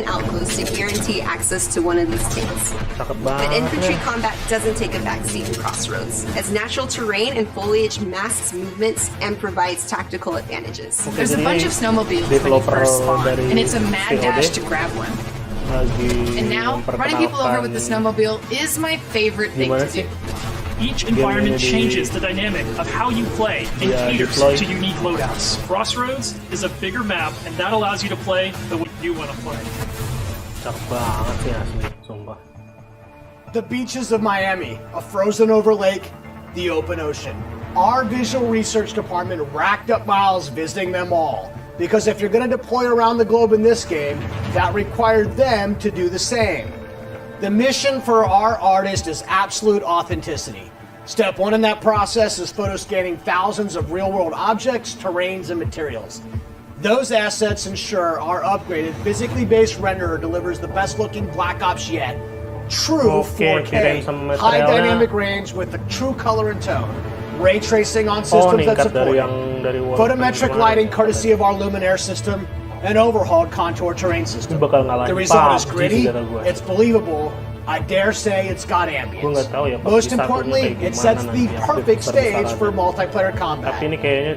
outposts to guarantee access to one of these tanks. But infantry combat doesn't take a backseat in Crossroads, as natural terrain and foliage masks movements and provides tactical advantages. There's a bunch of snowmobiles when you first spawn, and it's a mad dash to grab one. And now, running people over with the snowmobile is my favorite thing to do. Each environment changes the dynamic of how you play and caters to unique loadouts. Crossroads is a bigger map, and that allows you to play the way you want to play. The beaches of Miami, a frozen over lake, the open ocean. Our visual research department racked up miles visiting them all, because if you're going to deploy around the globe in this game, that required them to do the same. The mission for our artist is absolute authenticity. Step one in that process is photo scanning thousands of real-world objects, terrains, and materials. Those assets ensure our upgraded, physically based renderer delivers the best-looking Black Ops yet. True 4K, high dynamic range with a true color and tone. Ray tracing on systems that support it. Photometric lighting courtesy of our Luminaire system. An overhauled contour terrain system. The result is gritty, it's believable, I dare say it's got ambience. Most importantly, it sets the perfect stage for multiplayer combat.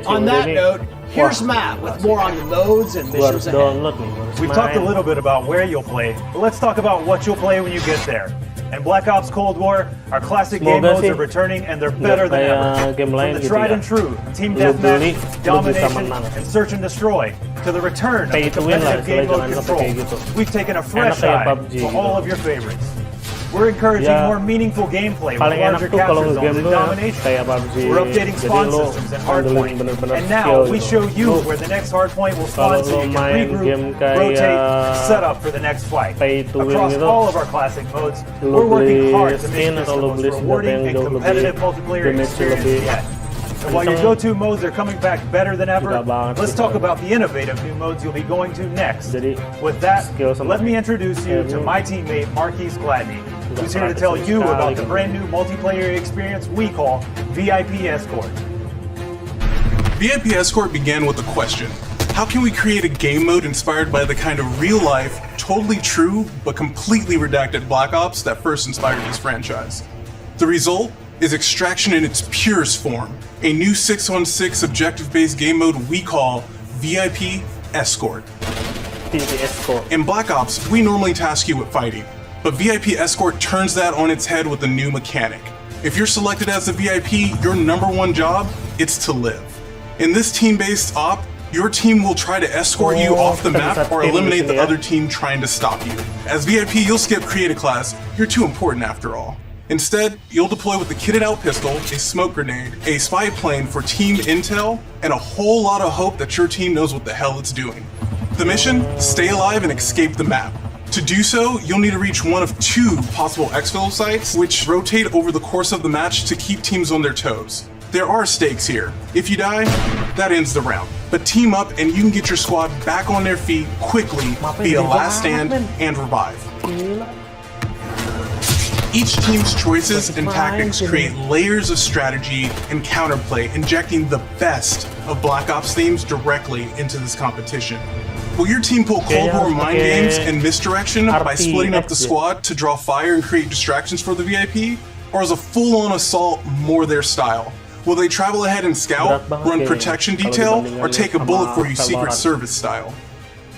On that note, here's Matt with more on the modes and missions ahead. We've talked a little bit about where you'll play, but let's talk about what you'll play when you get there. In Black Ops Cold War, our classic game modes are returning and they're better than ever. From the tried and true Team Deathmatch, Domination, and Search and Destroy, to the return of the competitive game mode Control, we've taken a fresh eye to all of your favorites. We're encouraging more meaningful gameplay with larger capture zones and domination. We're updating spawn systems and hardpoint. And now we show you where the next hardpoint will spawn so you can regroup, rotate, set up for the next fight. Across all of our classic modes, we're working hard to make this the most rewarding and competitive multiplayer experience yet. And while your go-to modes are coming back better than ever, let's talk about the innovative new modes you'll be going to next. With that, let me introduce you to my teammate Marquise Gladney, who's here to tell you about the brand new multiplayer experience we call VIP Escort. VIP Escort began with a question. How can we create a game mode inspired by the kind of real-life, totally true, but completely redacted Black Ops that first inspired this franchise? The result is Extraction in its purest form, a new 6-on-6 objective-based game mode we call VIP Escort. In Black Ops, we normally task you with fighting, but VIP Escort turns that on its head with a new mechanic. If you're selected as a VIP, your number one job is to live. In this team-based op, your team will try to escort you off the map or eliminate the other team trying to stop you. As VIP, you'll skip creative class, you're too important after all. Instead, you'll deploy with a kitted out pistol, a smoke grenade, a spy plane for team intel, and a whole lot of hope that your team knows what the hell it's doing. The mission? Stay alive and escape the map. To do so, you'll need to reach one of two possible exfil sites, which rotate over the course of the match to keep teams on their toes. There are stakes here. If you die, that ends the round. But team up and you can get your squad back on their feet quickly via last stand and revive. Each team's choices and tactics create layers of strategy and counterplay, injecting the best of Black Ops themes directly into this competition. Will your team pull Cold War mind games and misdirection by splitting up the squad to draw fire and create distractions for the VIP? Or is a full-on assault more their style? Will they travel ahead and scout, run protection detail, or take a bullet for you Secret Service style?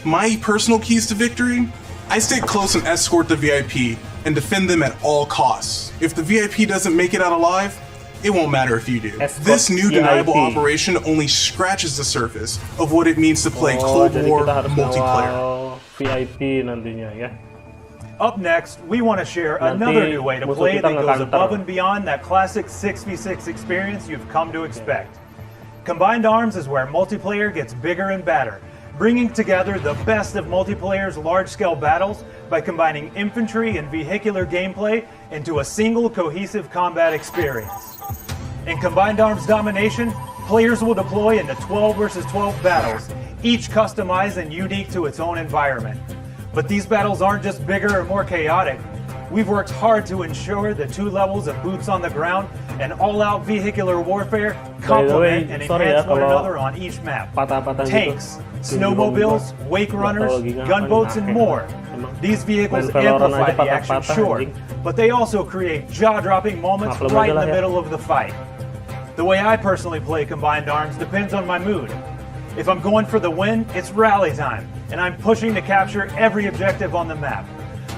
My personal keys to victory? I stay close and escort the VIP and defend them at all costs. If the VIP doesn't make it out alive, it won't matter if you do. This new deniable operation only scratches the surface of what it means to play Cold War multiplayer. VIP nantinya ya. Up next, we want to share another new way to play that goes above and beyond that classic 6v6 experience you've come to expect. Combined Arms is where multiplayer gets bigger and badder, bringing together the best of multiplayer's large-scale battles by combining infantry and vehicular gameplay into a single cohesive combat experience. In Combined Arms Domination, players will deploy into 12 versus 12 battles, each customized and unique to its own environment. But these battles aren't just bigger or more chaotic. We've worked hard to ensure the two levels of boots on the ground and all-out vehicular warfare complement and enhance one another on each map. Tanks, snowmobiles, wake runners, gunboats, and more These vehicles amplify the action, sure, but they also create jaw-dropping moments right in the middle of the fight. The way I personally play Combined Arms depends on my mood. If I'm going for the win, it's rally time, and I'm pushing to capture every objective on the map.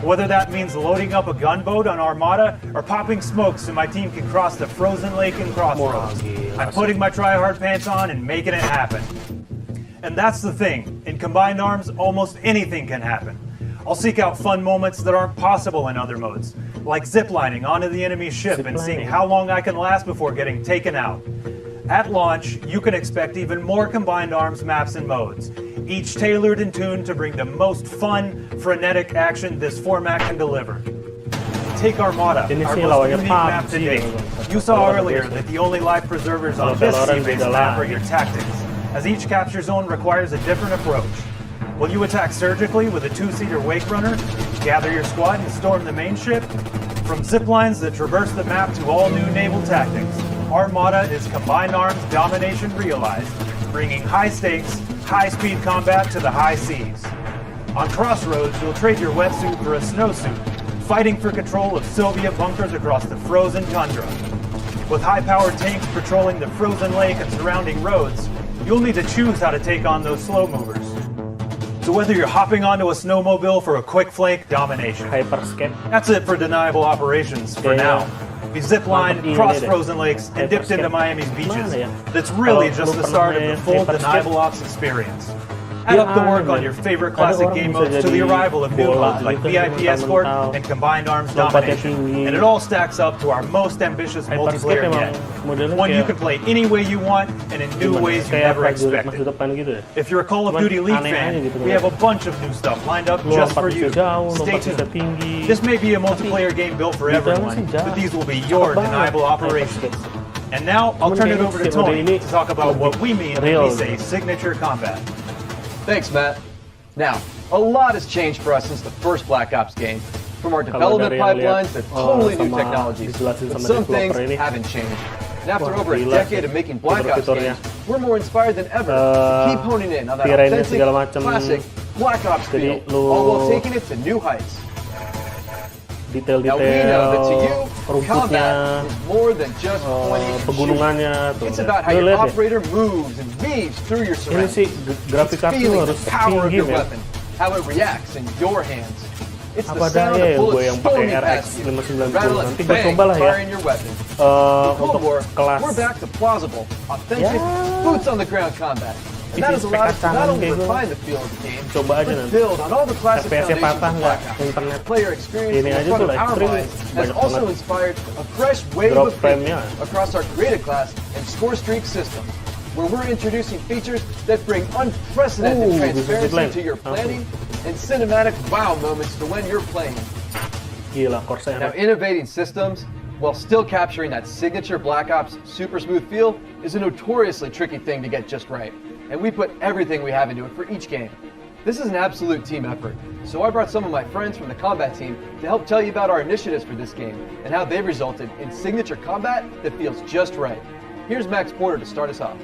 Whether that means loading up a gunboat on Armada or popping smokes so my team can cross the frozen lake in Crossroads, I'm putting my try-hard pants on and making it happen. And that's the thing, in Combined Arms, almost anything can happen. I'll seek out fun moments that aren't possible in other modes, like ziplining onto the enemy ship and seeing how long I can last before getting taken out. At launch, you can expect even more Combined Arms maps and modes, each tailored and tuned to bring the most fun, frenetic action this format can deliver. Take Armada, our most unique map to date. You saw earlier that the only life preservers on this sea-based map are your tactics, as each capture zone requires a different approach. Will you attack surgically with a two-seater Wake Runner, gather your squad and storm the main ship? From ziplines that traverse the map to all new naval tactics, Armada is Combined Arms domination realized, bringing high stakes, high-speed combat to the high seas. On Crossroads, you'll trade your wetsuit for a snowsuit, fighting for control of Soviet bunkers across the frozen tundra. With high-powered tanks patrolling the frozen lake and surrounding roads, you'll need to choose how to take on those slow movers. So whether you're hopping onto a snowmobile for a quick flank domination, that's it for deniable operations for now. We ziplined, crossed frozen lakes, and dipped into Miami's beaches. That's really just the start of the full deniable ops experience. Add up the work on your favorite classic game modes to the arrival of new modes like VIP Escort and Combined Arms Domination, and it all stacks up to our most ambitious multiplayer yet. One you can play any way you want and in new ways you never expected. If you're a Call of Duty League fan, we have a bunch of new stuff lined up just for you. Stay tuned. This may be a multiplayer game built for everyone, but these will be your deniable operations. And now, I'll turn it over to Tony to talk about what we mean when we say signature combat. Thanks, Matt. Now, a lot has changed for us since the first Black Ops game. From our development pipelines to totally new technologies. But some things haven't changed. And after over a decade of making Black Ops games, we're more inspired than ever to keep honing in on that authentic, classic Black Ops feel, all while taking it to new heights. Now we know that to you, combat is more than just pointing and shooting. It's about how your operator moves and weaves through your surroundings. It's feeling the power of your weapon, how it reacts in your hands. It's the sound of bullets storming past you, the rattle and bang firing your weapon. In Cold War, we're back to plausible, authentic, boots-on-the-ground combat. And that has allowed us to not only refine the feel of the game, but build on all the classic foundations of Black Ops. Player experience in front of our minds has also inspired a fresh wave of thinking across our creative class and score streak systems, where we're introducing features that bring unprecedented transparency to your planning and cinematic wow moments to when you're playing. Now, innovating systems while still capturing that signature Black Ops super smooth feel is a notoriously tricky thing to get just right. And we put everything we have into it for each game. This is an absolute team effort, so I brought some of my friends from the combat team to help tell you about our initiatives for this game and how they've resulted in signature combat that feels just right. Here's Max Porter to start us off.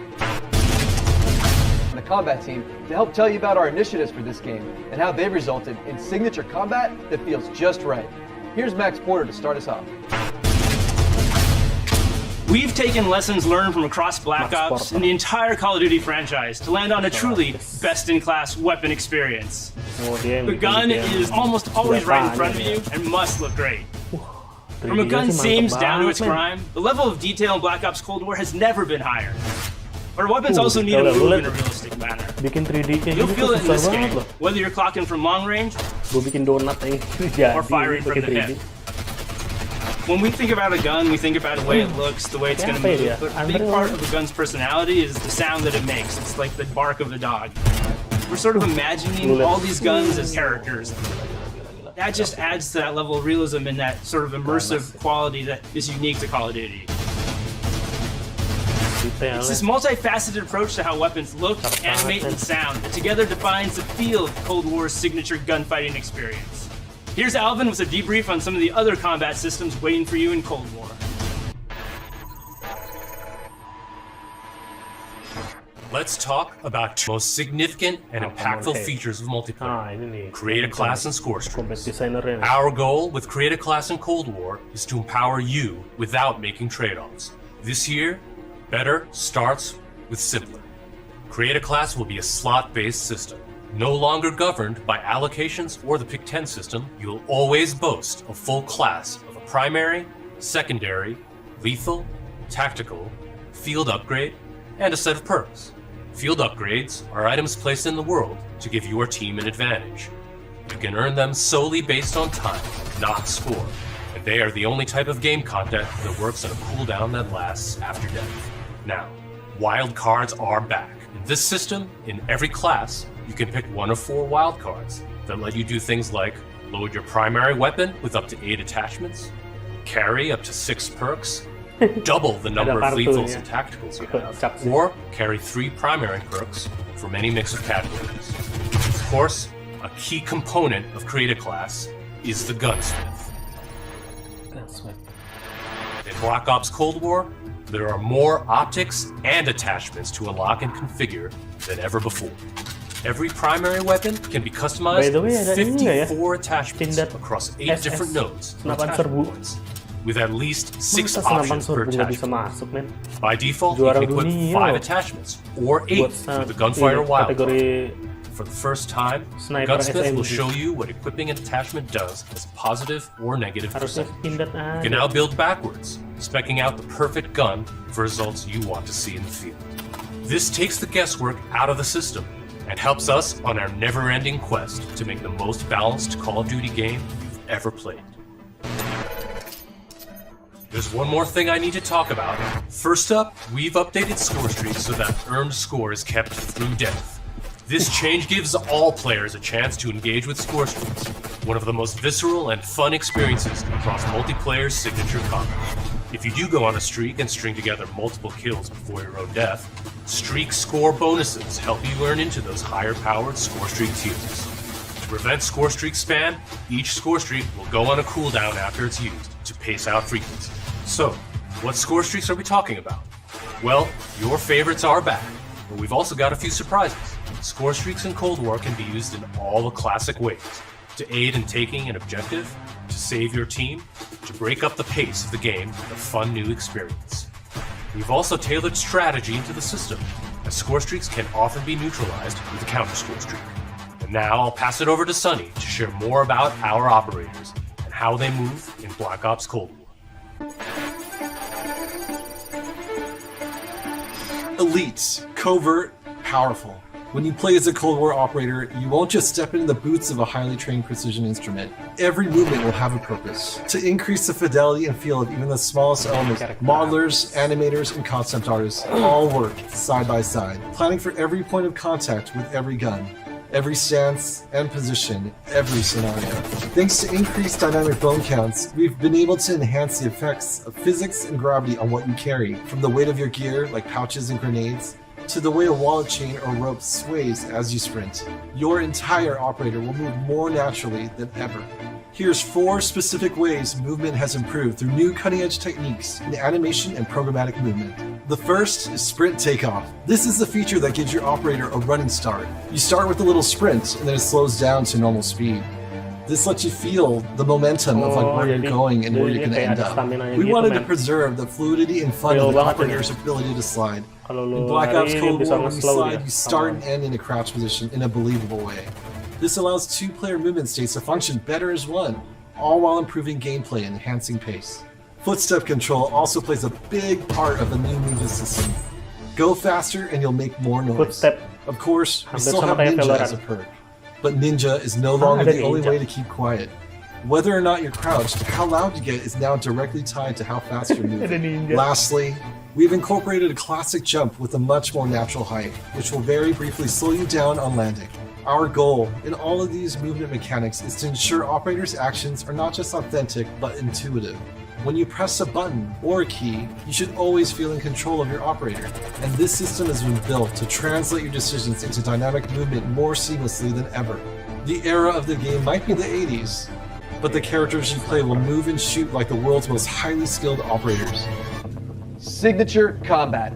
The combat team to help tell you about our initiatives for this game and how they've resulted in signature combat that feels just right. Here's Max Porter to start us off. We've taken lessons learned from across Black Ops and the entire Call of Duty franchise to land on a truly best-in-class weapon experience. The gun is almost always right in front of you and must look great. From a gun seams down to its prime, the level of detail in Black Ops Cold War has never been higher. Our weapons also need to move in a realistic manner. You'll feel it in this game, whether you're clocking from long range or firing from the hip. When we think about a gun, we think about the way it looks, the way it's going to move. But a big part of the gun's personality is the sound that it makes. It's like the bark of a dog. We're sort of imagining all these guns as characters. That just adds to that level of realism and that sort of immersive quality that is unique to Call of Duty. It's this multifaceted approach to how weapons look, animate, and sound that together defines the feel of Cold War's signature gunfighting experience. Here's Alvin with a debrief on some of the other combat systems waiting for you in Cold War. Let's talk about two most significant and impactful features of multiplayer. Create a class and score streaks. Our goal with Create a Class in Cold War is to empower you without making trade-offs. This year, better starts with simpler. Create a Class will be a slot-based system. No longer governed by allocations or the Pick 10 system, you'll always boast a full class of a primary, secondary, lethal, tactical, field upgrade, and a set of perks. Field upgrades are items placed in the world to give your team an advantage. You can earn them solely based on time, not score, and they are the only type of game content that works on a cooldown that lasts after death. Now, wild cards are back. In this system, in every class, you can pick one of 4 wild cards that let you do things like load your primary weapon with up to 8 attachments, carry up to 6 perks, double the number of lethals and tacticals you have, or carry 3 primary perks from any mix of categories. Of course, a key component of Create a Class is the gunsmith. In Black Ops Cold War, there are more optics and attachments to unlock and configure than ever before. Every primary weapon can be customized with 54 attachments across 8 different nodes or attachment points, with at least 6 options per attachment. By default, you can equip 5 attachments, or 8 with the Gunfire Wildcard. For the first time, Gunsmith will show you what equipping an attachment does as a positive or negative percentage. You can now build backwards, speccing out the perfect gun for results you want to see in the field. This takes the guesswork out of the system and helps us on our never-ending quest to make the most balanced Call of Duty game you've ever played. There's one more thing I need to talk about. First up, we've updated score streaks so that earned score is kept through death. This change gives all players a chance to engage with score streaks, one of the most visceral and fun experiences across multiplayer's signature combat. If you do go on a streak and string together multiple kills before your own death, streak score bonuses help you earn into those higher-powered score streak tiers. To prevent score streak spam, each score streak will go on a cooldown after it's used to pace out frequency. So, what score streaks are we talking about? Well, your favorites are back, but we've also got a few surprises. Score streaks in Cold War can be used in all the classic ways: to aid in taking an objective, to save your team, to break up the pace of the game with a fun new experience. We've also tailored strategy into the system, as score streaks can often be neutralized with a counter score streak. And now I'll pass it over to Sunny to share more about our operators and how they move in Black Ops Cold War. Elite, covert, powerful. When you play as a Cold War operator, you won't just step into the boots of a highly trained precision instrument. Every movement will have a purpose. To increase the fidelity and feel of even the smallest elements, modelers, animators, and concept artists all work side by side, planning for every point of contact with every gun, every stance and position, every scenario. Thanks to increased dynamic bone counts, we've been able to enhance the effects of physics and gravity on what you carry, from the weight of your gear, like pouches and grenades, to the way a wallet chain or rope sways as you sprint. Your entire operator will move more naturally than ever. Here's 4 specific ways movement has improved through new cutting-edge techniques in animation and programmatic movement. The first is sprint takeoff. This is the feature that gives your operator a running start. You start with a little sprint and then it slows down to normal speed. This lets you feel the momentum of where you're going and where you're going to end up. We wanted to preserve the fluidity and fun of the operator's ability to slide. In Black Ops Cold War, when you slide, you start and end in a crouch position in a believable way. This allows 2-player movement states to function better as one, all while improving gameplay and enhancing pace. Footstep control also plays a big part of the new movement system. Go faster and you'll make more noise. Of course, we still have Ninja as a perk. But Ninja is no longer the only way to keep quiet. Whether or not you're crouched, how loud you get is now directly tied to how fast you're moving. Lastly, we've incorporated a classic jump with a much more natural height, which will very briefly slow you down on landing. Our goal in all of these movement mechanics is to ensure operators' actions are not just authentic, but intuitive. When you press a button or a key, you should always feel in control of your operator, and this system has been built to translate your decisions into dynamic movement more seamlessly than ever. The era of the game might be the 80s, but the characters you play will move and shoot like the world's most highly skilled operators. Signature combat.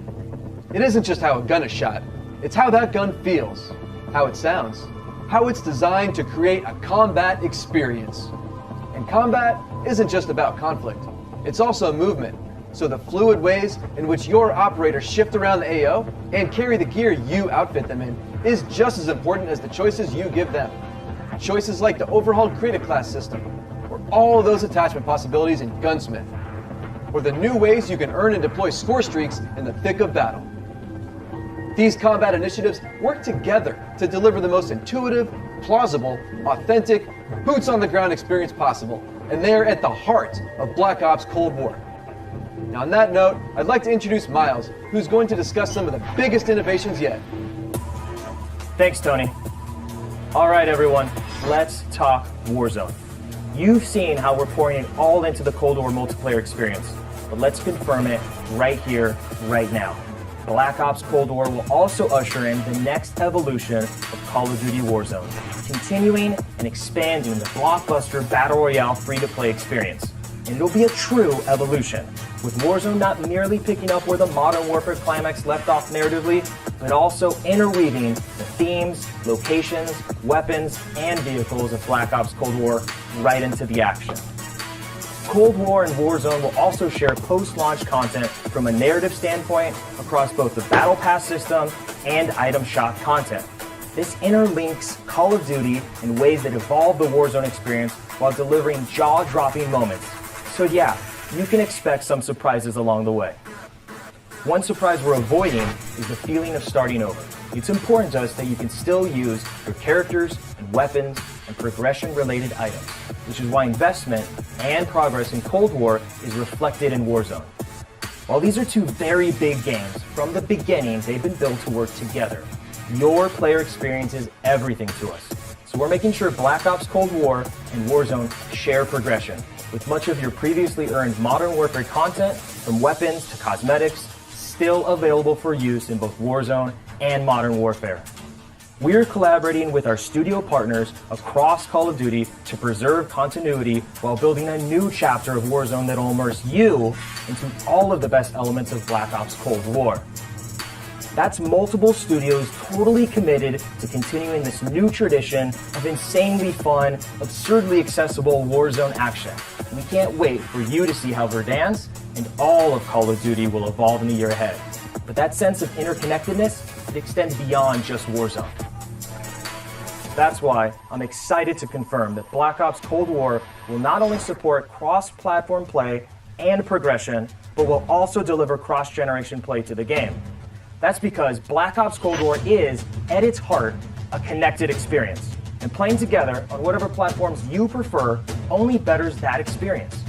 It isn't just how a gun is shot, It's how that gun feels, how it sounds, how it's designed to create a combat experience. And combat isn't just about conflict. It's also movement. So the fluid ways in which your operators shift around the AO and carry the gear you outfit them in is just as important as the choices you give them. Choices like the overhauled Create a Class system, or all those attachment possibilities in Gunsmith, or the new ways you can earn and deploy score streaks in the thick of battle. These combat initiatives work together to deliver the most intuitive, plausible, authentic, boots-on-the-ground experience possible, and they are at the heart of Black Ops Cold War. Now on that note, I'd like to introduce Miles, who's going to discuss some of the biggest innovations yet. Thanks, Tony. All right, everyone, let's talk Warzone. You've seen how we're pouring it all into the Cold War multiplayer experience, but let's confirm it right here, right now. Black Ops Cold War will also usher in the next evolution of Call of Duty Warzone, continuing and expanding the blockbuster Battle Royale free-to-play experience. And it'll be a true evolution, with Warzone not merely picking up where the Modern Warfare climax left off narratively, but also interweaving the themes, locations, weapons, and vehicles of Black Ops Cold War right into the action. Cold War and Warzone will also share post-launch content from a narrative standpoint across both the Battle Pass system and item shop content. This interlinks Call of Duty in ways that evolve the Warzone experience while delivering jaw-dropping moments. So yeah, you can expect some surprises along the way. One surprise we're avoiding is the feeling of starting over. It's important to us that you can still use your characters and weapons and progression-related items, which is why investment and progress in Cold War is reflected in Warzone. While these are two very big games, from the beginning they've been built to work together. Your player experience is everything to us. So we're making sure Black Ops Cold War and Warzone share progression, with much of your previously earned Modern Warfare content, from weapons to cosmetics, still available for use in both Warzone and Modern Warfare. We're collaborating with our studio partners across Call of Duty to preserve continuity while building a new chapter of Warzone that'll immerse you into all of the best elements of Black Ops Cold War. That's multiple studios totally committed to continuing this new tradition of insanely fun, absurdly accessible Warzone action. We can't wait for you to see how Verdansk and all of Call of Duty will evolve in the year ahead. But that sense of interconnectedness, it extends beyond just Warzone. That's why I'm excited to confirm that Black Ops Cold War will not only support cross-platform play and progression, but will also deliver cross-generation play to the game. That's because Black Ops Cold War is, at its heart, a connected experience. And playing together on whatever platforms you prefer only betters that experience.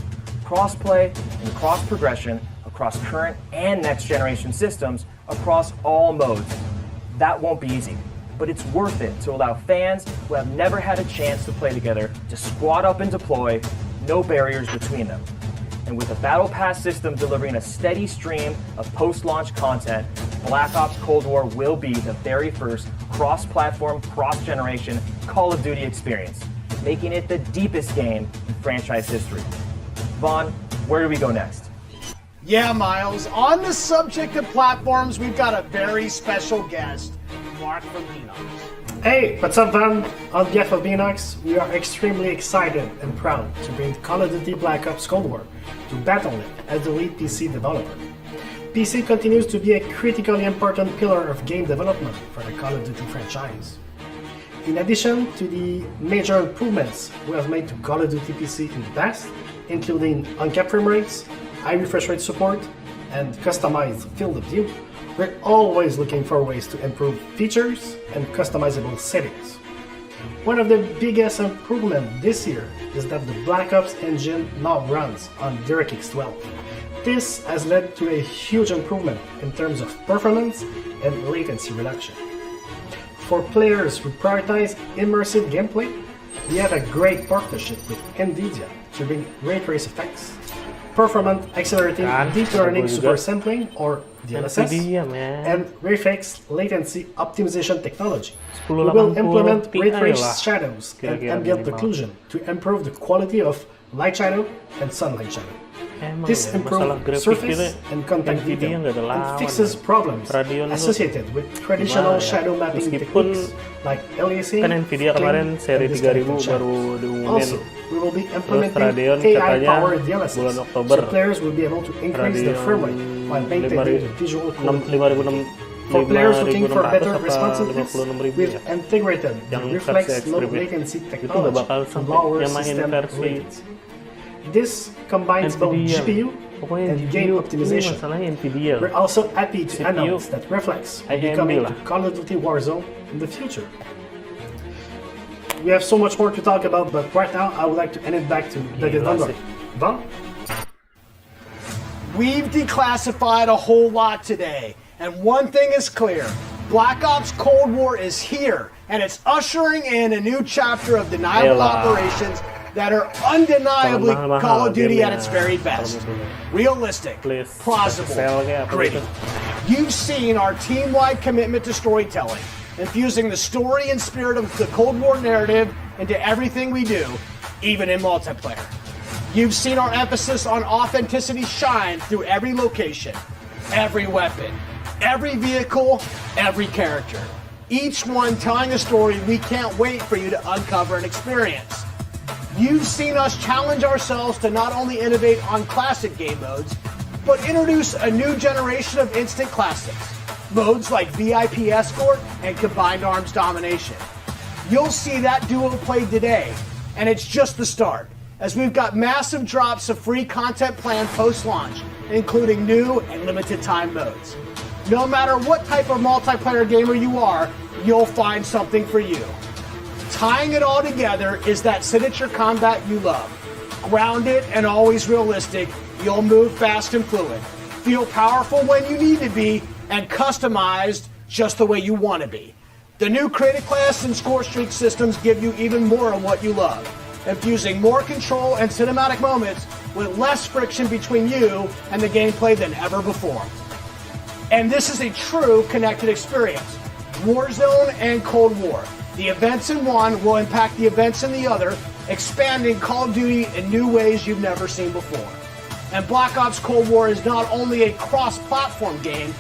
Cross-play and cross-progression across current and next-generation systems across all modes. That won't be easy, but it's worth it to allow fans who have never had a chance to play together to squad up and deploy, no barriers between them. And with a Battle Pass system delivering a steady stream of post-launch content, Black Ops Cold War will be the very first cross-platform, cross-generation Call of Duty experience, making it the deepest game in franchise history. Vaughn, where do we go next? Yeah, Miles, on the subject of platforms, we've got a very special guest, Mark from Enox. Hey, what's up, Van? On behalf of Enox, we are extremely excited and proud to bring Call of Duty Black Ops Cold War to Battle.net as the lead PC developer. PC continues to be a critically important pillar of game development for the Call of Duty franchise. In addition to the major improvements we have made to Call of Duty PC in the past, including uncapped frame rates, high refresh rate support, and customized field of view, we're always looking for ways to improve features and customizable settings. One of the biggest improvements this year is that the Black Ops engine now runs on DirectX 12. This has led to a huge improvement in terms of performance and latency reduction. For players who prioritize immersive gameplay, we have a great partnership with NVIDIA to bring ray trace effects, performant accelerating deep learning super sampling or DLSS, and RayFX latency optimization technology. We will implement ray trace shadows and ambient occlusion to improve the quality of light shadow, and sunlight shadow. This improves surface and contact detail and fixes problems associated with traditional shadow mapping techniques like aliasing, kan Nvidia kemarin seri 3000 baru diumumin. Also, we will be implementing AI-powered DLSS, bulan Oktober so players will be able to increase their frame rate while maintaining visual quality. For players looking for better responsiveness, we've integrated the Reflex low latency technology to lower system latency. This combines both GPU and game optimization. We're also happy to announce that Reflex will be coming to Call of Duty Warzone in the future. We have so much more to talk about, but right now I would like to hand it back to the Van. We've declassified a whole lot today, and one thing is clear. Black Ops Cold War is here, and it's ushering in a new chapter of deniable operations that are undeniably Call of Duty at its very best. Realistic, plausible, gritty. You've seen our team-wide commitment to storytelling, infusing the story and spirit of the Cold War narrative into everything we do, even in multiplayer. You've seen our emphasis on authenticity shine through every location, every weapon, every vehicle, every character. Each one telling a story we can't wait for you to uncover and experience. You've seen us challenge ourselves to not only innovate on classic game modes, but introduce a new generation of instant classics. Modes like VIP Escort and Combined Arms Domination. You'll see that duo played today, and it's just the start, as we've got massive drops of free content planned post-launch, including new and limited time modes. No matter what type of multiplayer gamer you are, you'll find something for you. Tying it all together is that signature combat you love. Grounded and always realistic, you'll move fast and fluid, feel powerful when you need to be, and customized just the way you want to be. The new Creative Class and Score Streak systems give you even more of what you love, infusing more control and cinematic moments with less friction between you and the gameplay than ever before. And this is a true connected experience. Warzone and Cold War. The events in one will impact the events in the other, expanding Call of Duty in new ways you've never seen before. And Black Ops Cold War is not only a cross-platform game,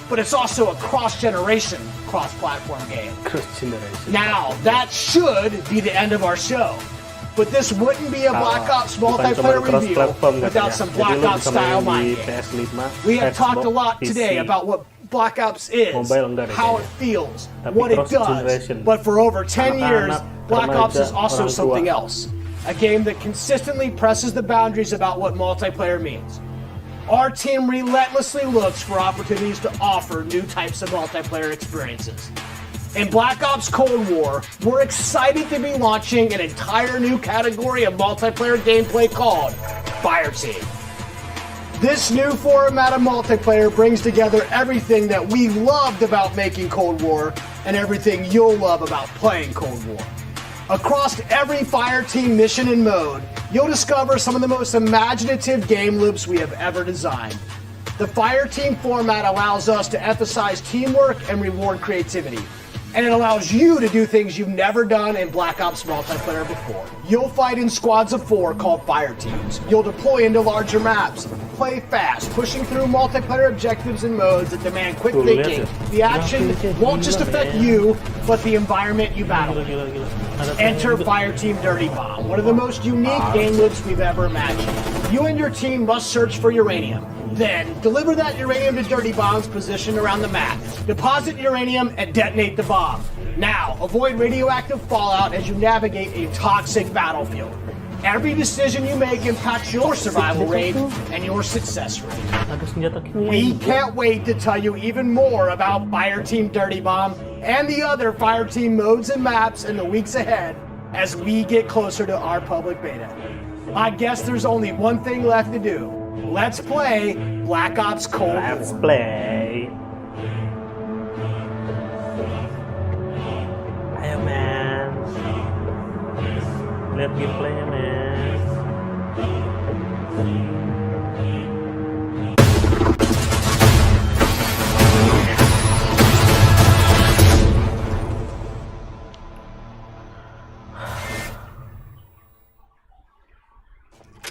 but it's also a cross-generation cross-platform game. Now, that should be the end of our show. But this wouldn't be a Black Ops multiplayer review without some Black Ops style mind games. We have talked a lot today about what Black Ops is, how it feels, what it does, but for over 10 years, Black Ops is also something else. A game that consistently presses the boundaries about what multiplayer means. Our team relentlessly looks for opportunities to offer new types of multiplayer experiences. In Black Ops Cold War, we're excited to be launching an entire new category of multiplayer gameplay called Fireteam. This new format of multiplayer brings together everything that we loved about making Cold War and everything you'll love about playing Cold War. Across every Fireteam mission and mode, you'll discover some of the most imaginative game loops we have ever designed. The Fireteam format allows us to emphasize teamwork and reward creativity. And it allows you to do things you've never done in Black Ops multiplayer before. You'll fight in squads of 4 called Fire Teams. You'll deploy into larger maps, play fast, pushing through multiplayer objectives and modes that demand quick thinking. The action won't just affect you, but the environment you battle in. Enter Fireteam Dirty Bomb, one of the most unique game loops we've ever imagined. You and your team must search for uranium. Then, deliver that uranium to Dirty Bomb's position around the map. Deposit uranium and detonate the bomb. Now, avoid radioactive fallout as you navigate a toxic battlefield. Every decision you make impacts your survival rate and your success rate. We can't wait to tell you even more about Fireteam Dirty Bomb and the other Fireteam modes and maps in the weeks ahead as we get closer to our public beta. I guess there's only one thing left to do. Let's play Black Ops Cold War. Let's play. Ayo man. Lihat gameplay man.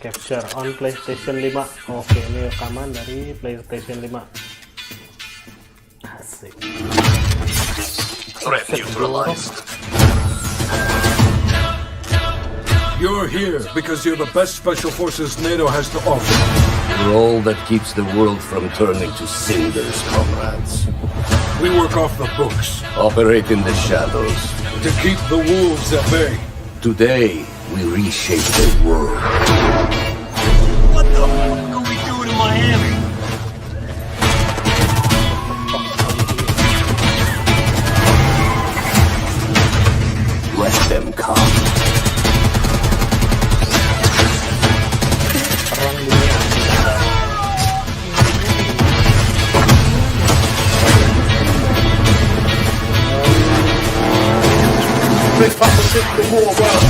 Capture on PlayStation 5. Oke, ini rekaman dari PlayStation 5. Asik. Threat neutralized. You're here because you're the best special forces NATO has to offer. We're all that keeps the world from turning to cinders, comrades. We work off the books. Operate in the shadows. To keep the wolves at bay. Today, we reshape the world. What the fuck are we doing in Miami? Let them come. Big Papa took the war well.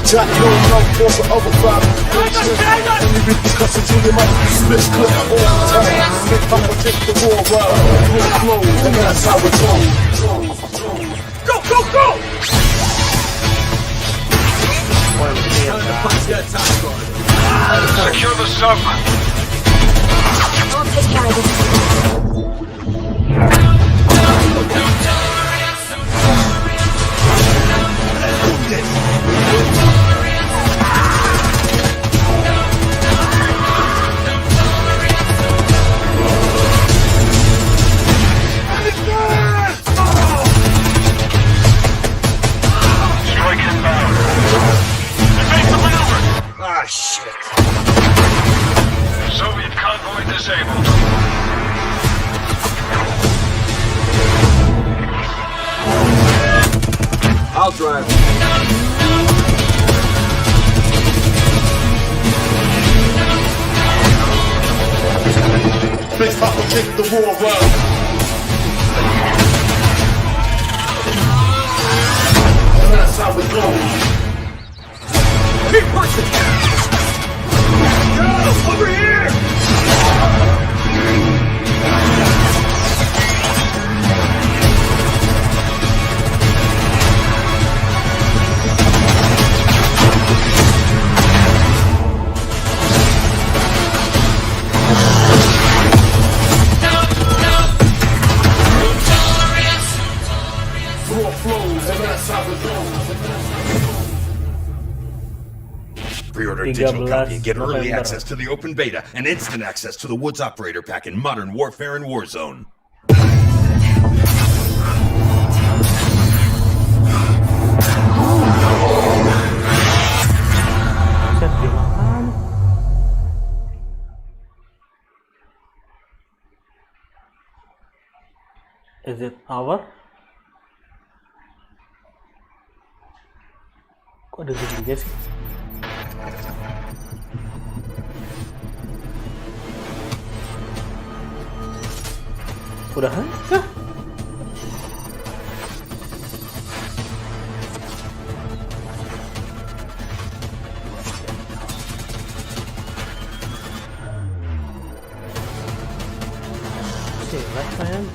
Jack no force of other crowd. Only repercussions in your mouth. Split clip all the time. Big Papa took the war well. War flows, and that's how it goes. Go, go, go! Secure the sub. I'll take care of this. Ah, shit. Soviet convoy disabled. I'll drive. Big Papa take the war well. And that's how it goes. Keep pushing! Go! Over here! War flows, and that's how it goes. Pre-order a digital copy and get early access to the open beta and instant access to the Woods Operator Pack in Modern Warfare and Warzone. Is it our? Kok ada giginya sih? Udahan? Hah? Oke, last time.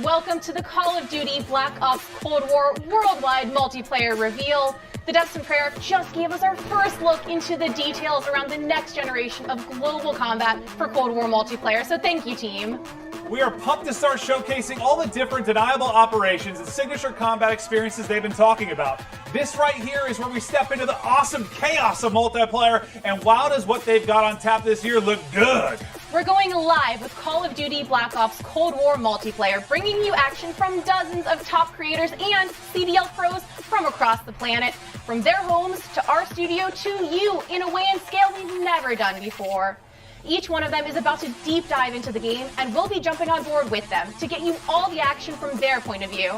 Welcome to the Call of Duty Black Ops Cold War Worldwide Multiplayer Reveal. The Destined Prayer just gave us our first look into the details around the next generation of global combat for Cold War multiplayer, so thank you, team. We are pumped to start showcasing all the different deniable operations and signature combat experiences they've been talking about. This right here is where we step into the awesome chaos of multiplayer, and wow, does what they've got on tap this year look good. We're going live with Call of Duty Black Ops Cold War multiplayer, bringing you action from dozens of top creators and CDL pros from across the planet, from their homes to our studio to you in a way and scale we've never done before. Each one of them is about to deep dive into the game, and we'll be jumping on board with them to get you all the action from their point of view.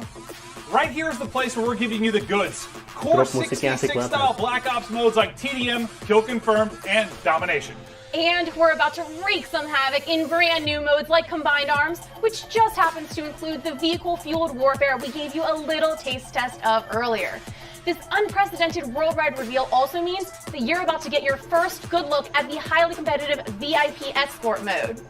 Right here is the place where we're giving you the goods. Core 66 style Black Ops modes like TDM, Kill Confirmed, and Domination. And we're about to wreak some havoc in brand new modes like Combined Arms, which just happens to include the vehicle-fueled warfare we gave you a little taste test of earlier. This unprecedented worldwide reveal also means that you're about to get your first good look at the highly competitive VIP Escort mode.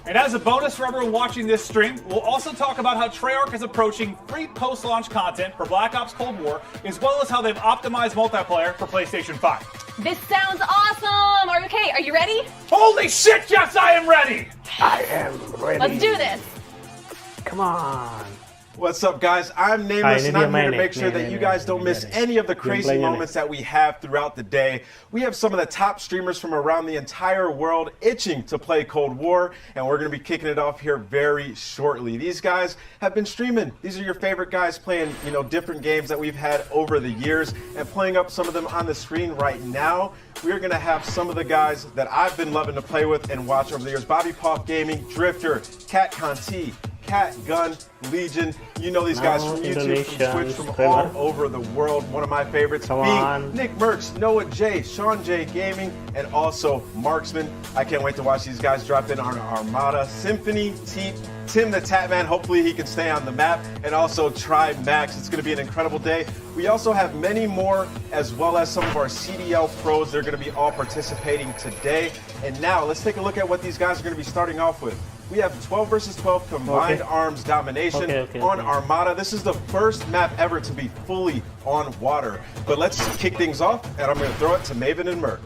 And as a bonus for everyone watching this stream, we'll also talk about how Treyarch is approaching free post-launch content for Black Ops Cold War, as well as how they've optimized multiplayer for PlayStation 5. This sounds awesome! Okay, are you ready? Holy shit, yes, I am ready! I am ready. Let's do this. Come on. What's up, guys? I'm Nameless, and I'm here to make sure that you guys don't miss any of the crazy moments that we have throughout the day. We have some of the top streamers from around the entire world itching to play Cold War, and we're going to be kicking it off here very shortly. These guys have been streaming. These are your favorite guys playing, different games that we've had over the years, and playing up some of them on the screen right now. We're going to have some of the guys that I've been loving to play with and watch over the years. Bobby Puff Gaming, Drifter, Cat Conti, Cat Gun, Legion. You know these guys from YouTube, from Twitch, from all over the world. One of my favorites being Nick Merckx, Noah J, Sean J Gaming, and also Marksman. I can't wait to watch these guys drop in on Armada. Symphony, Tim the Tatman, hopefully he can stay on the map, and also Tribe Max. It's going to be an incredible day. We also have many more, as well as some of our CDL pros. They're going to be all participating today. And now let's take a look at what these guys are going to be starting off with. We have 12 versus 12 combined arms domination on Armada. This is the first map ever to be fully on water. But let's kick things off, and I'm going to throw it to Maven and Merc.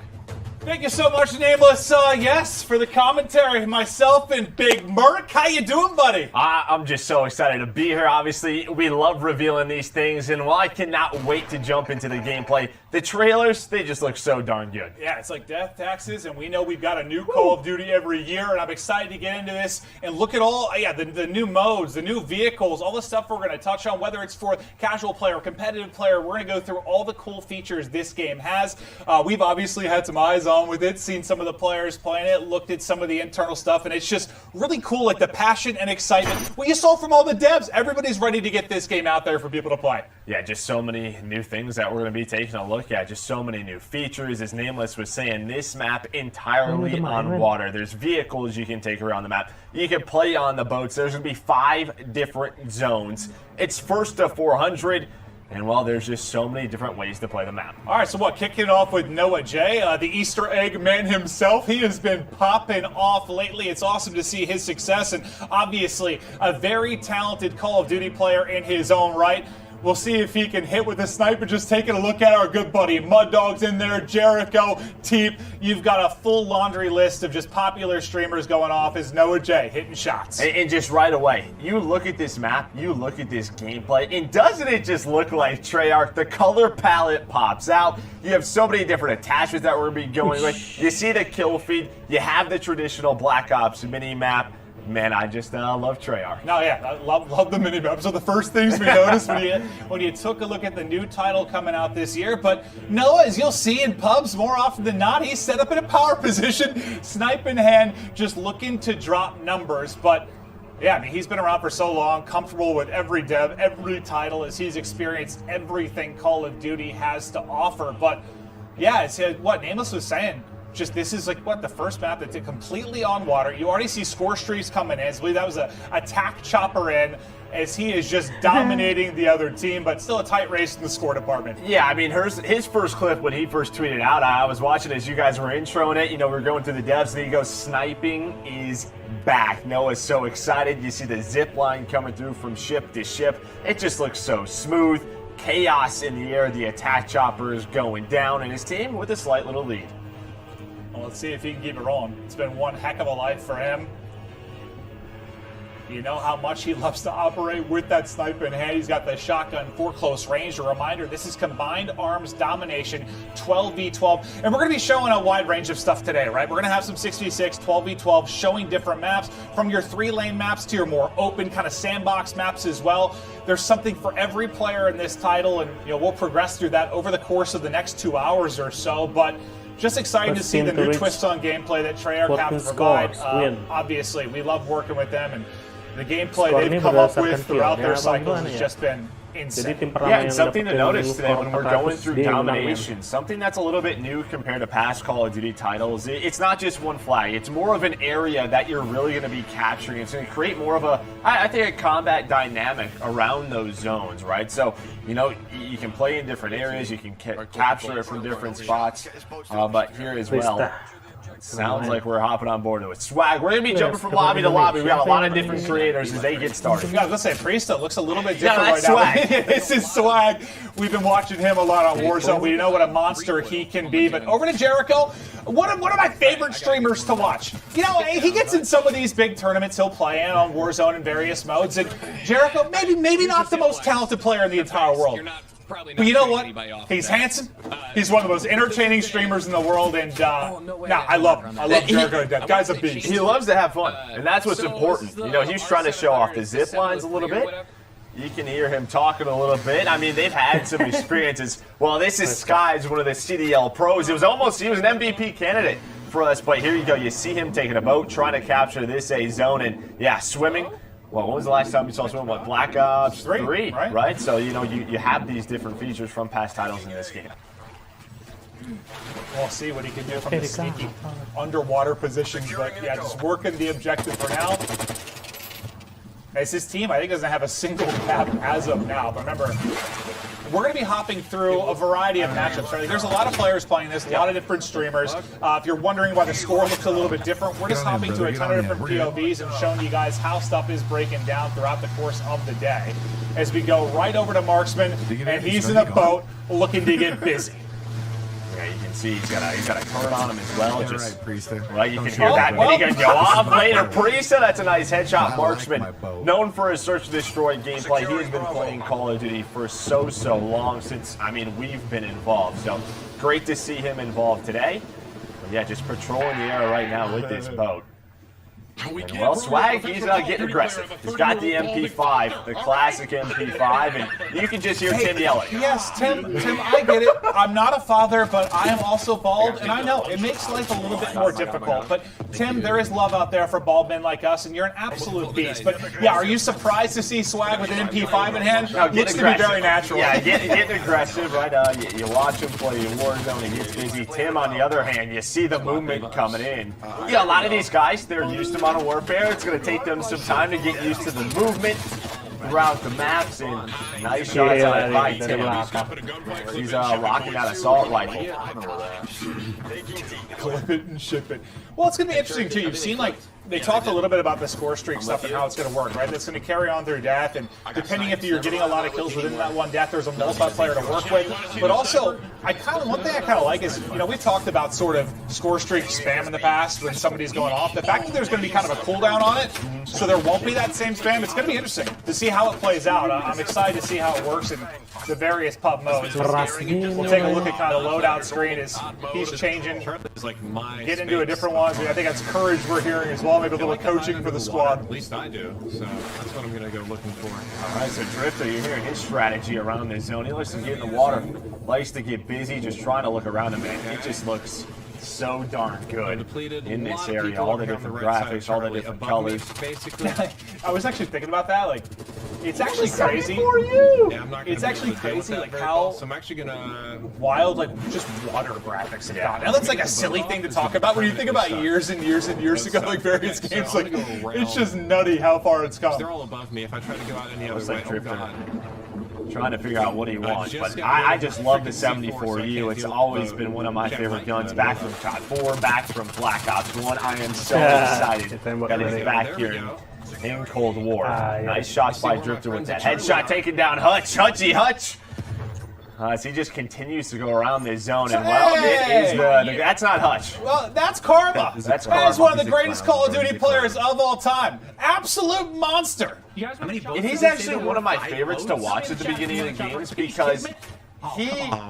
Thank you so much, Nameless. Yes, for the commentary, myself and Big Merc. How you doing, buddy? I'm just so excited to be here. Obviously, we love revealing these things, and while I cannot wait to jump into the gameplay, the trailers, they just look so darn good. Yeah, it's like death taxes, and we know we've got a new Call of Duty every year, and I'm excited to get into this and look at all, the new modes, the new vehicles, all the stuff we're going to touch on, whether it's for casual player, competitive player. We're going to go through all the cool features this game has. We've obviously had some eyes on with it, seen some of the players playing it, looked at some of the internal stuff, and it's just really cool, like the passion and excitement. What you saw from all the devs, everybody's ready to get this game out there for people to play. Yeah, just so many new things that we're going to be taking a look at, just so many new features. As Nameless was saying, this map entirely on water. There's vehicles you can take around the map. You can play on the boats. There's going to be 5 different zones. It's first to 400. And well, there's just so many different ways to play the map. All right, so kicking it off with Noah J, the Easter egg man himself. He has been popping off lately. It's awesome to see his success, and obviously a very talented Call of Duty player in his own right. We'll see if he can hit with a sniper. Just taking a look at our good buddy Mud Dog's in there, Jericho, Teep. You've got a full laundry list of just popular streamers going off as Noah J hitting shots. And just right away, you look at this map, you look at this gameplay, and doesn't it just look like Treyarch? The color palette pops out. You have so many different attachments that we're going to be going with. You see the kill feed. You have the traditional Black Ops mini map. Man, I just love Treyarch. No, yeah, I love the mini-maps. So the first things we noticed when you took a look at the new title coming out this year. But Noah, as you'll see in pubs more often than not, he's set up in a power position, snipe in hand, just looking to drop numbers. But yeah, I mean, he's been around for so long, comfortable with every dev, every title, as he's experienced everything Call of Duty has to offer. But yeah, it's what Nameless was saying. Just this is the first map that's completely on water. You already see score streaks coming in. I believe that was a attack chopper in, as he is just dominating the other team, but still a tight race in the score department. Yeah, I mean, his first clip when he first tweeted out, I was watching as you guys were introing it. We were going through the devs, and he goes, sniping is back. Noah's so excited. You see the zip line coming through from ship to ship. It just looks so smooth. Chaos in the air. The attack chopper is going down, and his team with a slight little lead. Well, let's see if he can keep it rolling. It's been one heck of a life for him. You know how much he loves to operate with that sniper in hand. He's got the shotgun for close range. A reminder, this is combined arms domination, 12v12. And we're going to be showing a wide range of stuff today, right? We're going to have some 6v6, 12v12, showing different maps, from your 3-lane maps to your more open kind of sandbox maps as well. There's something for every player in this title, and we'll progress through that over the course of the next 2 hours or so. But just excited to see the new twists on gameplay that Treyarch have to provide. Obviously, we love working with them, and the gameplay they've come up with throughout their cycles has just been insane. Yeah, and something to notice today when we're going through domination, something that's a little bit new compared to past Call of Duty titles. It's not just one flag. It's more of an area that you're really going to be capturing. It's going to create more of I think, a combat dynamic around those zones, right? So, you know, you can play in different areas. You can capture it from different spots. But here as well, sounds like we're hopping on board with Swag. We're going to be jumping from lobby to lobby. We got a lot of different creators as they get started. Yeah, I was going to say, Priesta looks a little bit different right Swag. Now. This is Swag. We've been watching him a lot on Warzone. We know what a monster he can be. But over to Jericho, one of my favorite streamers to watch. You know, he gets in some of these big tournaments he'll play in on Warzone in various modes. And Jericho, maybe not the most talented player in the entire world. But you know what? He's handsome. He's one of the most entertaining streamers in the world, and I love him. I love Jericho. That guy's a beast. He loves to have fun, and that's what's important. You know, he's trying to show off the zip lines a little bit. You can hear him talking a little bit. I mean, they've had some experiences. Well, this is Sky's one of the CDL pros. He was an MVP candidate for us, but here you go. You see him taking a boat, trying to capture this A zone, and yeah, swimming. Well, when was the last time you saw someone with Black Ops 3, right? So, you know, you have these different features from past titles in this game. We'll see what he can do from the sneaky underwater positions, but yeah, just working the objective for now. As his team, I think, doesn't have a single map as of now, but remember, we're going to be hopping through a variety of matchups. Right? There's a lot of players playing this, a lot of different streamers. If you're wondering why the score looks a little bit different, we're just hopping to a ton of different POVs and showing you guys how stuff is breaking down throughout the course of the day. As we go right over to Marksman, and he's in a boat looking to get busy. Yeah, you can see he's got a turret on him as well. Just right, you can hear that minigun go off later. Priesta, that's a nice headshot. Marksman, known for his search and destroy gameplay. He has been playing Call of Duty for so long since we've been involved. So great to see him involved today. But yeah, just patrolling the area right now with this boat. And well, Swag, he's getting aggressive. He's got the MP5, the classic MP5, and you can just hear Tim yelling. Yes, Tim, I get it. I'm not a father, but I am also bald, and I know it makes life a little bit more difficult. But Tim, there is love out there for bald men like us, and you're an absolute beast. But yeah, are you surprised to see Swag with an MP5 in hand? No, looks to be very natural. Yeah, getting aggressive, right? You watch him play Warzone, he gets busy. Tim, on the other hand, you see the movement coming in. Yeah, a lot of these guys, they're used to Modern Warfare. It's going to take them some time to get used to the movement throughout the maps, and nice shots on it by Tim. He's rocking that assault rifle. Clip it and ship it. Well, it's going to be interesting, too. You've seen, like, they talked a little bit about the score streak stuff and how it's going to work, right? That's going to carry on through death, and depending if you're getting a lot of kills within that one death, there's a multiplayer to work with. But also, one thing I kind of like is, you know, we've talked about sort of score streak spam in the past when somebody's going off. The fact that there's going to be kind of a cooldown on it, so there won't be that same spam, it's going to be interesting to see how it plays out. I'm excited to see how it works in the various pub modes. We'll take a look at kind of the loadout screen as he's changing, get into a different one. I think that's courage we're hearing as well, maybe a little coaching for the squad. At least I do, so that's what I'm going to go looking for. All right, so Drifter, you're hearing his strategy around this zone. He likes to get in the water, likes to get busy, just trying to look around him, and it just looks so darn good in this area. All the different graphics, all the different colors. I was actually thinking about that. Like, it's actually crazy. It's actually crazy, like how so I'm actually gonna wild, like just water graphics have gotten. Now that's like a silly thing to talk about when you think about years and years and years ago, like various games. Like it's just nutty how far it's come. They're all above me. If I try to go out any other way, oh God. Trying to figure out what he wants, but I just love the 74U. It's always been one of my favorite guns, back from COD 4, back from Black Ops 1. I am so excited that it's back here in Cold War. Nice shots by Drifter with that headshot, taking down Hutch. Hutch! As he just continues to go around this zone, and well, it is that's not Hutch. Well, that's Karma. That's That is one of the greatest Call of Duty players of all time. Absolute monster. And he's actually one of my favorites to watch at the beginning of the games because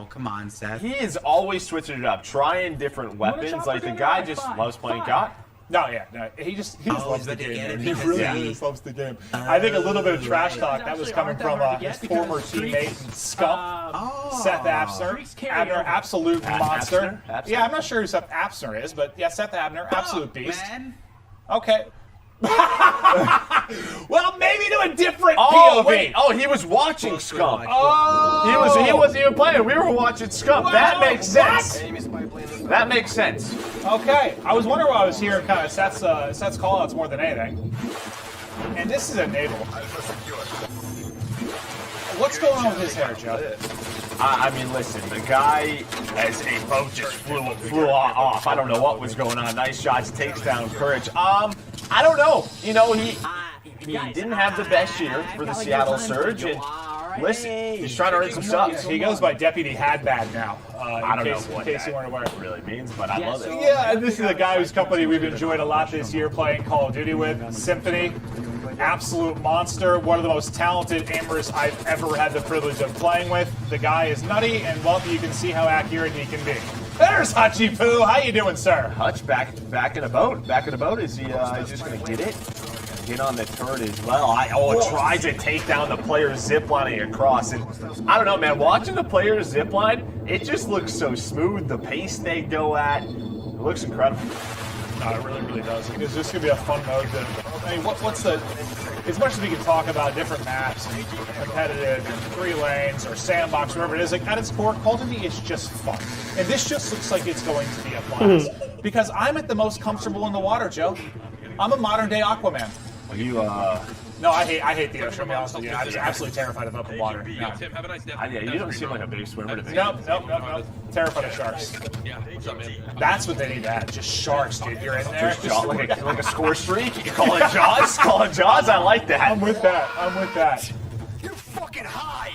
come on, Seth. He is always switching it up, trying different weapons. Like the guy just loves playing COD. No, he just loves the game. He really just loves the game. I think a little bit of trash talk that was coming from his former teammate Scump, Seth Abner. Abner, absolute monster. Yeah, I'm not sure who Seth Abner is, but yeah, Seth Abner, absolute beast. Okay. Well, maybe to a different Oh, POV. wait. Oh, he was watching Scump. Oh. He wasn't even playing. We were watching Scump. That makes sense. That makes sense. Okay, I was wondering why I was hearing kind of Seth's callouts more than anything. And this is a navel. What's going on with his hair, Joe? I mean, listen, the guy, as a boat just flew off. I don't know what was going on. Nice shots, takes down Courage. I don't know. You know, he didn't have the best year for the Seattle Surge. And listen, he's trying to earn some subs. He goes by Deputy Hadbad now. I don't know what in case you weren't aware. that really means, but I love it. Yeah, and this is a guy whose company we've enjoyed a lot this year playing Call of Duty with. Symphony, absolute monster, one of the most talented aimers I've ever had the privilege of playing with. The guy is nutty, and well, you can see how accurate he can be. There's Hachi Poo. How you doing, sir? Hutch back in a boat. Back in a boat. Is he just going to get it? Get on the turret as well. Tries to take down the player ziplining across. And I don't know, man. Watching the players zipline, it just looks so smooth. The pace they go at, it looks incredible. No, it really, really does. It's just gonna be a fun mode. I mean, what's the? As much as we can talk about different maps and competitive and 3 lanes or sandbox, wherever it is, like at its core, Call of Duty is just fun. And this just looks like it's going to be a blast. Because I'm at the most comfortable in the water, Joe. I'm a modern day Aquaman. No, I hate the ocean. To be honest with you, I'm just absolutely terrified of open water. No. Tim, have a nice day. Yeah, you don't seem like a big swimmer to me. Nope. Terrified of sharks. Yeah, what's up, man? That's what they need to add. Just sharks, dude. You're in there. Just like a score streak. You call it Jaws? Call it Jaws? I like that. I'm with that. You're fucking high.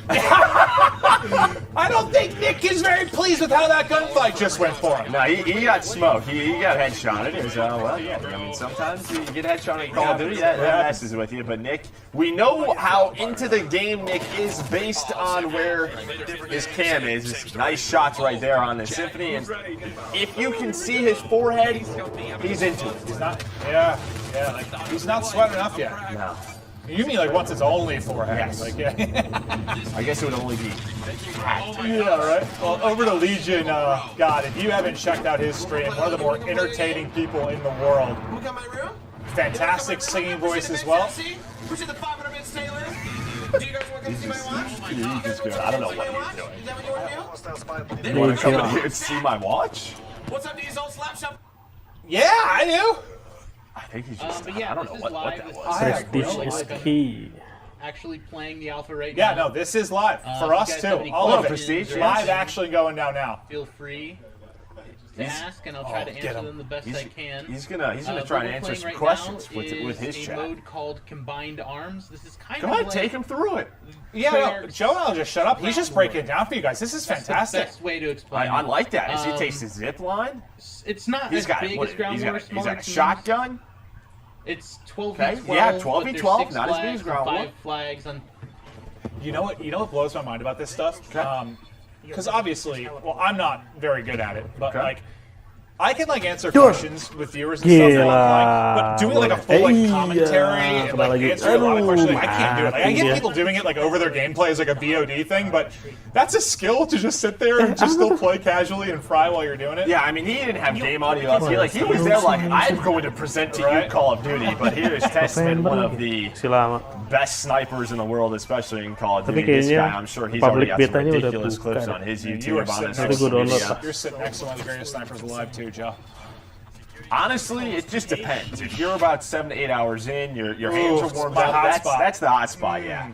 I don't think Nick is very pleased with how that gunfight just went for him. No, he got smoked. He got headshotted. It was, well, yeah. I mean, sometimes you get headshotted in Call of Duty, that messes with you. But Nick, we know how into the game Nick is based on where his cam is. Nice shots right there on the Symphony. And if you can see his forehead, he's into it. He's not, yeah. He's not sweating enough yet. No. You mean like once it's only forehead? Yes. Like, yeah. I guess it would only be. Yeah, right. Well, over to Legion. God, if you haven't checked out his stream, one of the more entertaining people in the world. Fantastic singing voice as well. He's just good. I don't know what he's doing. You want to come in here and see my watch? What's up, these old slap shop? Yeah, I do. I think he's just. Yeah, I don't know what that was. Prestige is key. Actually playing the alpha right now. now. No, this is live for if us you guys too. have any All of it. questions or Live action going down now. Feel free to ask, and I'll try to answer them the best I can. He's gonna try to answer some right questions now with his is chat. a mode called Combined Arms. This is kind Go of ahead, like take him through it. Yeah, no, Joe and I'll just shut up. He's just breaking it down for you guys. This is fantastic. That's the best way to explain I it. like that. As he takes his zip line. It's not He's as got big as Ground War. he's got a shotgun. It's 12v12. Okay, yeah, 12v12, but there's 6 not as big as flags Ground and War. 5 flags on. You know what blows my mind about this stuff? Because obviously, well, I'm not very good at it, but like, I can like answer questions with viewers and stuff while I'm playing, but doing like a full like commentary and like answering a lot of questions, like, I can't do it. Like, I get people doing it like over their gameplay as like a VOD thing, but that's a skill to just sit there and just still play casually and fry while you're doing it. Yeah, I mean, he didn't have game audio up. He was there like, I'm going to present to you Call of Duty, but here's Testman, one of the best snipers in the world, especially in Call of Duty. This guy, I'm sure he's already got some ridiculous clips on his YouTube on his social media. You're sitting next to one of the greatest snipers alive too, Joe. Honestly, it just depends. If you're about 7 to 8 hours in, your hands are warmed up. That's the hot spot, yeah.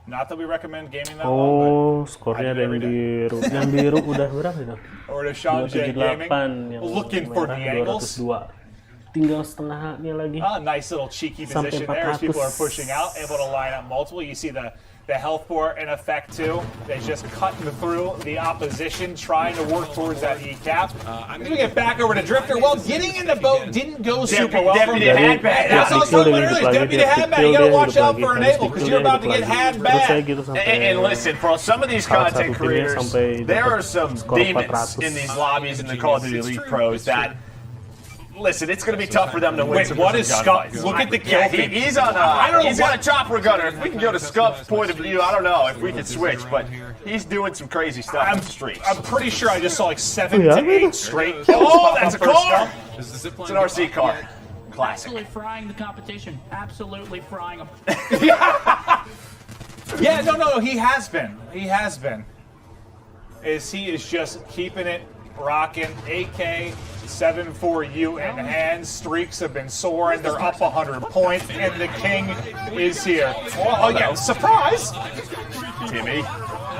Not that we recommend gaming that Oh, long, but skornya ada yang biru udah berapa itu? Or to Sean J Gaming, looking for the angles. 202. Tinggal setengahnya lagi. Nice little cheeky position there as people are pushing out, able to line up multiple. You see the health port in effect too. They're just cutting through the opposition, trying to work towards that E cap. I'm gonna get back over to Drifter. Well, getting in the boat didn't go super well for him. That's what I was talking about earlier. Deputy Hadbad, you gotta watch out for Enable because you're about to get had bad. And listen, for some of these content creators, there are some demons in these lobbies in the Call of Duty Elite Pros that. Listen, it's going to be tough for them to win. Wait, what is Scump? Look at the kill feed. He's on a chopper gunner. If we can go to Scump's point of view, I don't know if we can switch, but he's doing some crazy stuff on the streets. I'm pretty sure I just saw like 7 to 8 straight kills. Oh, that's a car! It's an RC car. Classic. Absolutely frying the competition. Absolutely frying them. Yeah, no, he has been. He is just keeping it rocking. AK-74U in hand. Streaks have been soaring. They're up 100 points, and the king is here. Oh yeah, surprise! Timmy.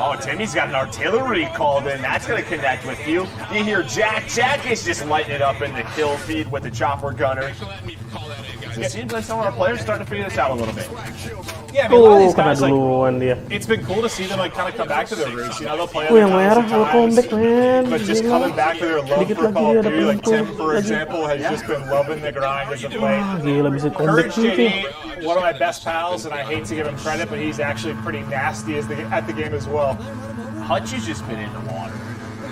Oh, Timmy's got an artillery called in. That's going to connect with you. You hear Jack. Jack is just lighting it up in the kill feed with the chopper gunner. It seems like some of our players starting to figure this out a little bit. Yeah, I mean, a lot of these guys, like, it's been cool to see them like kind of come back to their roots. You know, they'll play other times, but just coming back to their love for Call of Duty. Like Tim, for example, has just been loving the grind as of late. Courage JD, one of my best pals, and I hate to give him credit, but he's actually pretty nasty at the game as well. Hutch has just been in the water.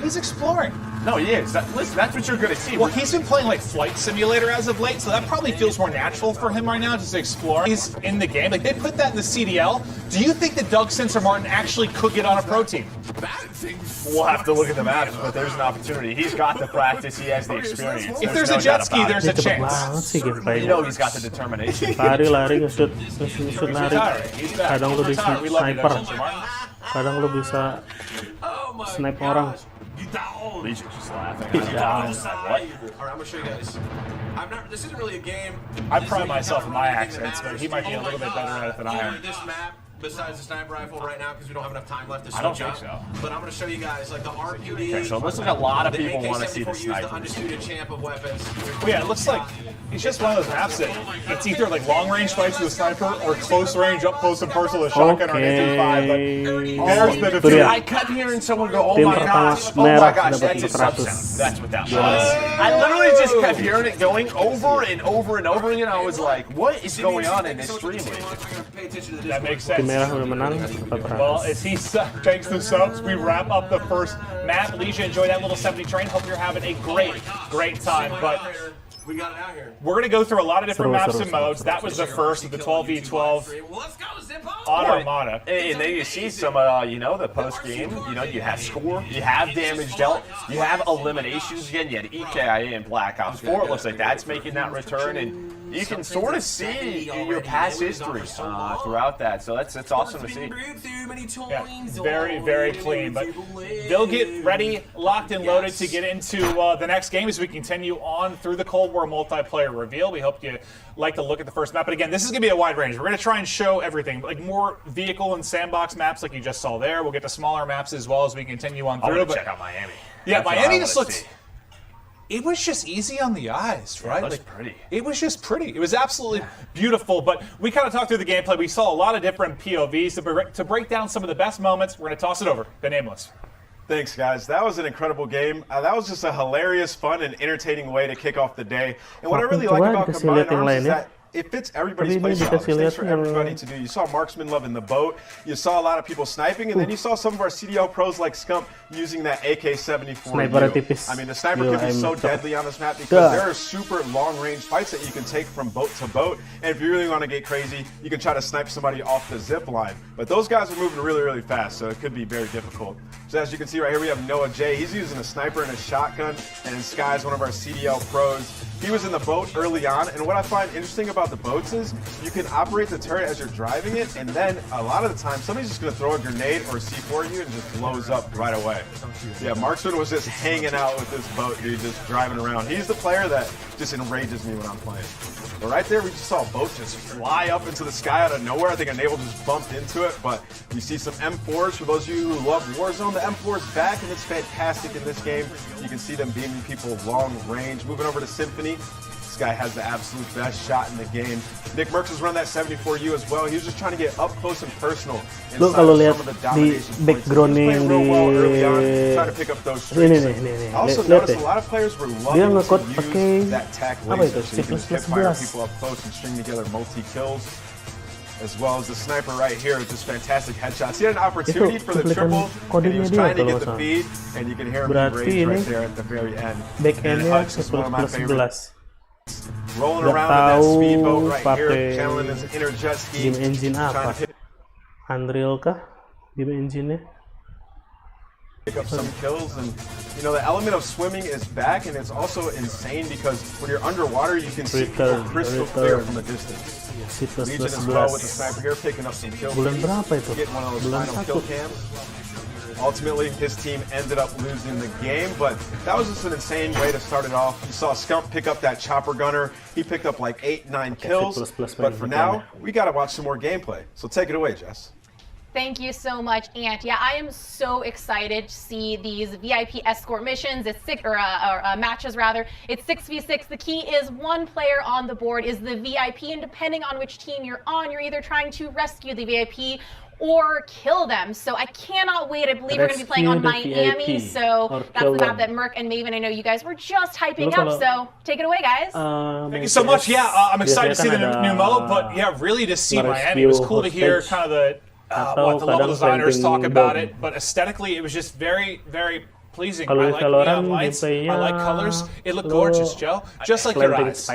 He's exploring. No, he is. Listen, that's what you're going to see. Well, he's been playing like Flight Simulator as of late, so that probably feels more natural for him right now, just exploring. He's in the game. Like, they put that in the CDL. Do you think that Doug Sensor Martin actually could get on a pro team? We'll have to look at the maps, but there's an opportunity. He's got the practice. He has the experience. If there's a jet ski, there's a chance. You know he's got the determination. Lari nge-shoot lari. Kadang lu bisa We love you, sniper. Doug Sensor Martin. Kadang lu bisa snipe orang. He's just laughing. What? Alright, I'm gonna show you guys. This isn't really a game. I pride myself in my accents, but he might be a little bit better at it than I am. This map, besides the sniper rifle right now, because we don't have enough time left to switch I don't think up. so. But I'm gonna show you guys like the RPD. Okay, so it looks like a lot of people want to see the AK-74U is the sniper. undisputed champ of weapons. Well, yeah, it looks like it's just one of those maps that it's either like long range fights with a sniper or close range up close and personal with a shotgun or an MP5. But there's the defeat. I kept hearing someone go, "Oh my gosh, that's a sub-sound." That's what that was. I literally just kept hearing it going over and over and over again. I was like, "What is going on in this stream?" That makes sense. Tim merah udah menang 400. Well, as he thanks to subs, we wrap up the first map. Leisha, enjoy that little 70 train. Hope you're having a great time. But we got it out here. we're going to go through a lot of different maps and modes. That was the first of the 12v12 on Armada. And then you see some, the post game. You have score, you have damage dealt, you have eliminations again. You had EKIA and Black Ops 4. It looks like that's making that return, and you can sort of see your past history throughout that. So that's awesome to see. Yeah, very clean. But they'll get ready, locked and loaded to get into the next game as we continue on through the Cold War multiplayer reveal. We hope you like to look at the first map. But again, this is going to be a wide range. We're going to try and show everything, like more vehicle and sandbox maps like you just saw there. We'll get to smaller maps as well as we continue on through. I want to check out Miami. Yeah, That's Miami just looked... It was just easy on the eyes, right? Yeah, it was pretty. It was just pretty. It was absolutely beautiful. But we kind of talked through the gameplay. We saw a lot of different POVs. To break down some of the best moments, we're going to toss it over to Nameless. Thanks, guys. That was an incredible game. That was just a hilarious, fun, and entertaining way to kick off the day. And what I really like about Combined Arms is that it fits everybody's playstyle. It's for everybody to do. You saw Marksman loving the boat. You saw a lot of people sniping, and then you saw some of our CDL pros like Scump using that AK-74. I mean, the sniper could be so deadly on this map because there are super long-range fights that you can take from boat to boat. And if you really want to get crazy, you can try to snipe somebody off the zip line. But those guys are moving really fast, so it could be very difficult. So as you can see right here, we have Noah J. He's using a sniper and a shotgun, and then Sky's one of our CDL pros. He was in the boat early on, and what I find interesting about the boats is you can operate the turret as you're driving it, and then a lot of the time somebody's just going to throw a grenade or C4 at you and just blows up right away. Yeah, Marksman was just hanging out with this boat, dude, just driving around. He's the player that just enrages me when I'm playing. But right there, we just saw a boat just fly up into the sky out of nowhere. I think a naval just bumped into it, but you see some M4s. For those of you who love Warzone, the M4 is back, and it's fantastic in this game. You can see them beaming people long range. Moving over to Symphony. This guy has the absolute best shot in the game. Nick Merckx was running that 74U as well. He was just trying to get up close and personal. Lo kalau lihat di background yang di ini also lihat deh, deh, a lot of players were dia loving nge-code to pakai use that tac apa itu, laser, so you can C++ hip fire 11. people up close and string together multi-kills. As well as the sniper right here with just fantastic headshots. He had an opportunity for the triple, and he was trying to get the feed, and you can hear him rage right there at the very end. Back-endnya Hutch is one of my 11. favorites. Rolling Nggak around in that tahu speedboat right here, pakai channeling his inner jet ski. game engine apa, trying to hit. Unreal kah game engine-nya? pick up some kills, and you know the element of swimming is back, and it's also insane because when you're underwater, you can see people crystal clear from a distance. Legion as well with the sniper here, picking up some kills. Get one of those final kill cams. Ultimately, his team ended up losing the game, but that was just an insane way to start it off. You saw Scump pick up that chopper gunner. He picked up like 8-9 kills, but for now, we got to watch some more gameplay. So take it away, Jess. Thank you so much, Ant. Yeah, I am so excited to see these VIP escort missions. It's matches rather. It's 6v6. The key is one player on the board is the VIP, and depending on which team you're on, you're either trying to rescue the VIP or kill them. So I cannot wait. I believe we're going to be playing on Miami. So that's the map that Merc and Maven, I know you guys were just hyping up. So take it away, guys. Thank you so much. Yeah, I'm excited to see the new mode, but yeah, really to see Miami. It was cool to hear kind of the level designers talk about it, but aesthetically it was just very, very pleasing. I like neon lights. I like colors. It looked gorgeous, Joe. Just like your eyes.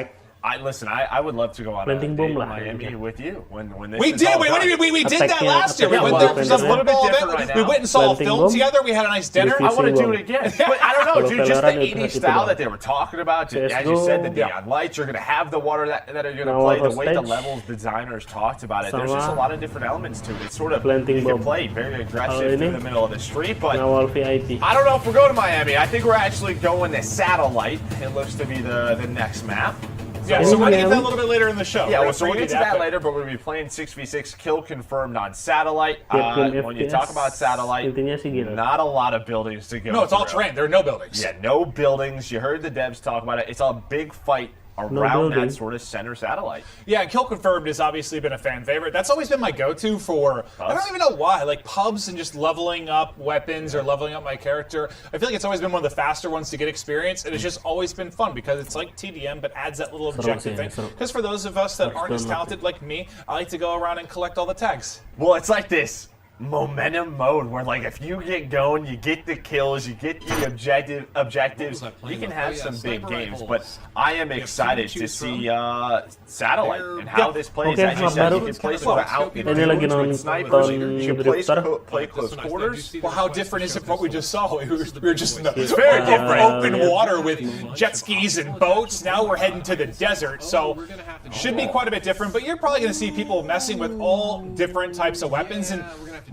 Listen, I would love to go on a date in Miami with you when this we did. We did that last year. We went there for some little bit different right now. We went and saw a film together. We had a nice dinner. I want to do it again. But I don't know, dude. Just the 80s style that they were talking about. As you said, the neon lights. You're going to have the water that are going to play. The way the levels designers talked about it. There's just a lot of different elements to it. It's sort of you can play very aggressive through the middle of the street. But I don't know if we're going to Miami. I think we're actually going to Satellite. It looks to be the next map. Yeah, so we're going to get that a little bit later in the show. Yeah, so we'll get to that later, but we're going to be playing 6v6 kill confirmed on Satellite. When you talk about Satellite, not a lot of buildings to go No, it's all terrain. There are no buildings. Yeah, no buildings. You heard the devs talk about it. It's a big fight around that sort of center satellite. Yeah, Kill Confirmed has obviously been a fan favorite. That's always been my go-to for, I don't even know why, like pubs and just leveling up weapons or leveling up my character. I feel like it's always been one of the faster ones to get experience, and it's just always been fun because it's like TDM, but adds that little objective thing. Because for those of us that aren't as talented like me, I like to go around and collect all the tags. Well, it's like this momentum mode where like if you get going, you get the kills, you get the objectives, you can have some big games. But I am excited to see Satellite and how this plays. As you said, you can play sort of out in with snipers, you can play close quarters. Well, how different is it from what we just saw? We were just in the very different open water with jet skis and boats. Now we're heading to the desert, so should be quite a bit different. But you're probably going to see people messing with all different types of weapons. And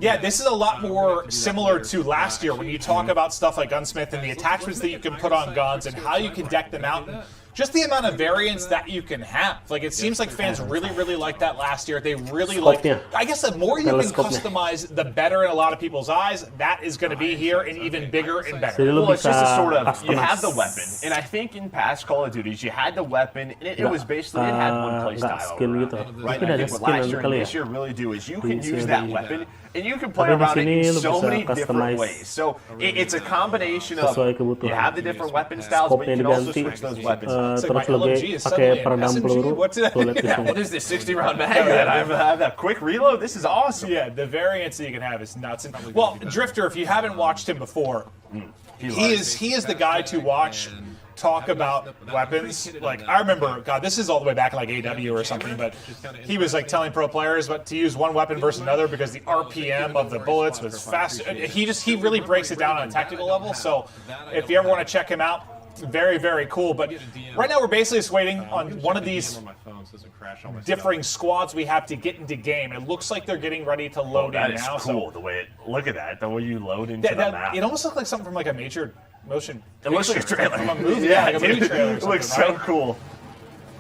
yeah, this is a lot more similar to last year when you talk about stuff like Gunsmith and the attachments that you can put on guns and how you can deck them out. And just the amount of variance that you can have. Like, it seems like fans really, really liked that last year. They really like, I guess the more you can customize, the better in a lot of people's eyes. That is going to be here and even bigger and better. Well, it's just a sort of, you have the weapon. And I think in past Call of Duties, you had the weapon, and it was basically, it had one play style. Right? And I think what last year and this year really do is you can use that weapon, and you can play around it in so many different ways. So it's a combination of, you have the different weapon styles, but you can also switch those weapons. Terus lagi pakai peredam peluru. What is this 60-round mag that I have that quick reload? This is awesome. Yeah, the variance that you can have is nuts. And, well, Drifter, if you haven't watched him before, he is the guy to watch talk about weapons. Like, I remember, God, this is all the way back in like AW or something, but he was like telling pro players what to use one weapon versus another because the RPM of the bullets was fast. He really breaks it down on a technical level. So if you ever want to check him out, very, very cool. But right now we're basically just waiting on one of these differing squads we have to get into game. It looks like they're getting ready to load in now. That is cool, the way look at that, the way you load into the map. It almost looks like something from like a major motion. It looks like a trailer. From a movie, yeah, like a movie trailer. It looks so cool.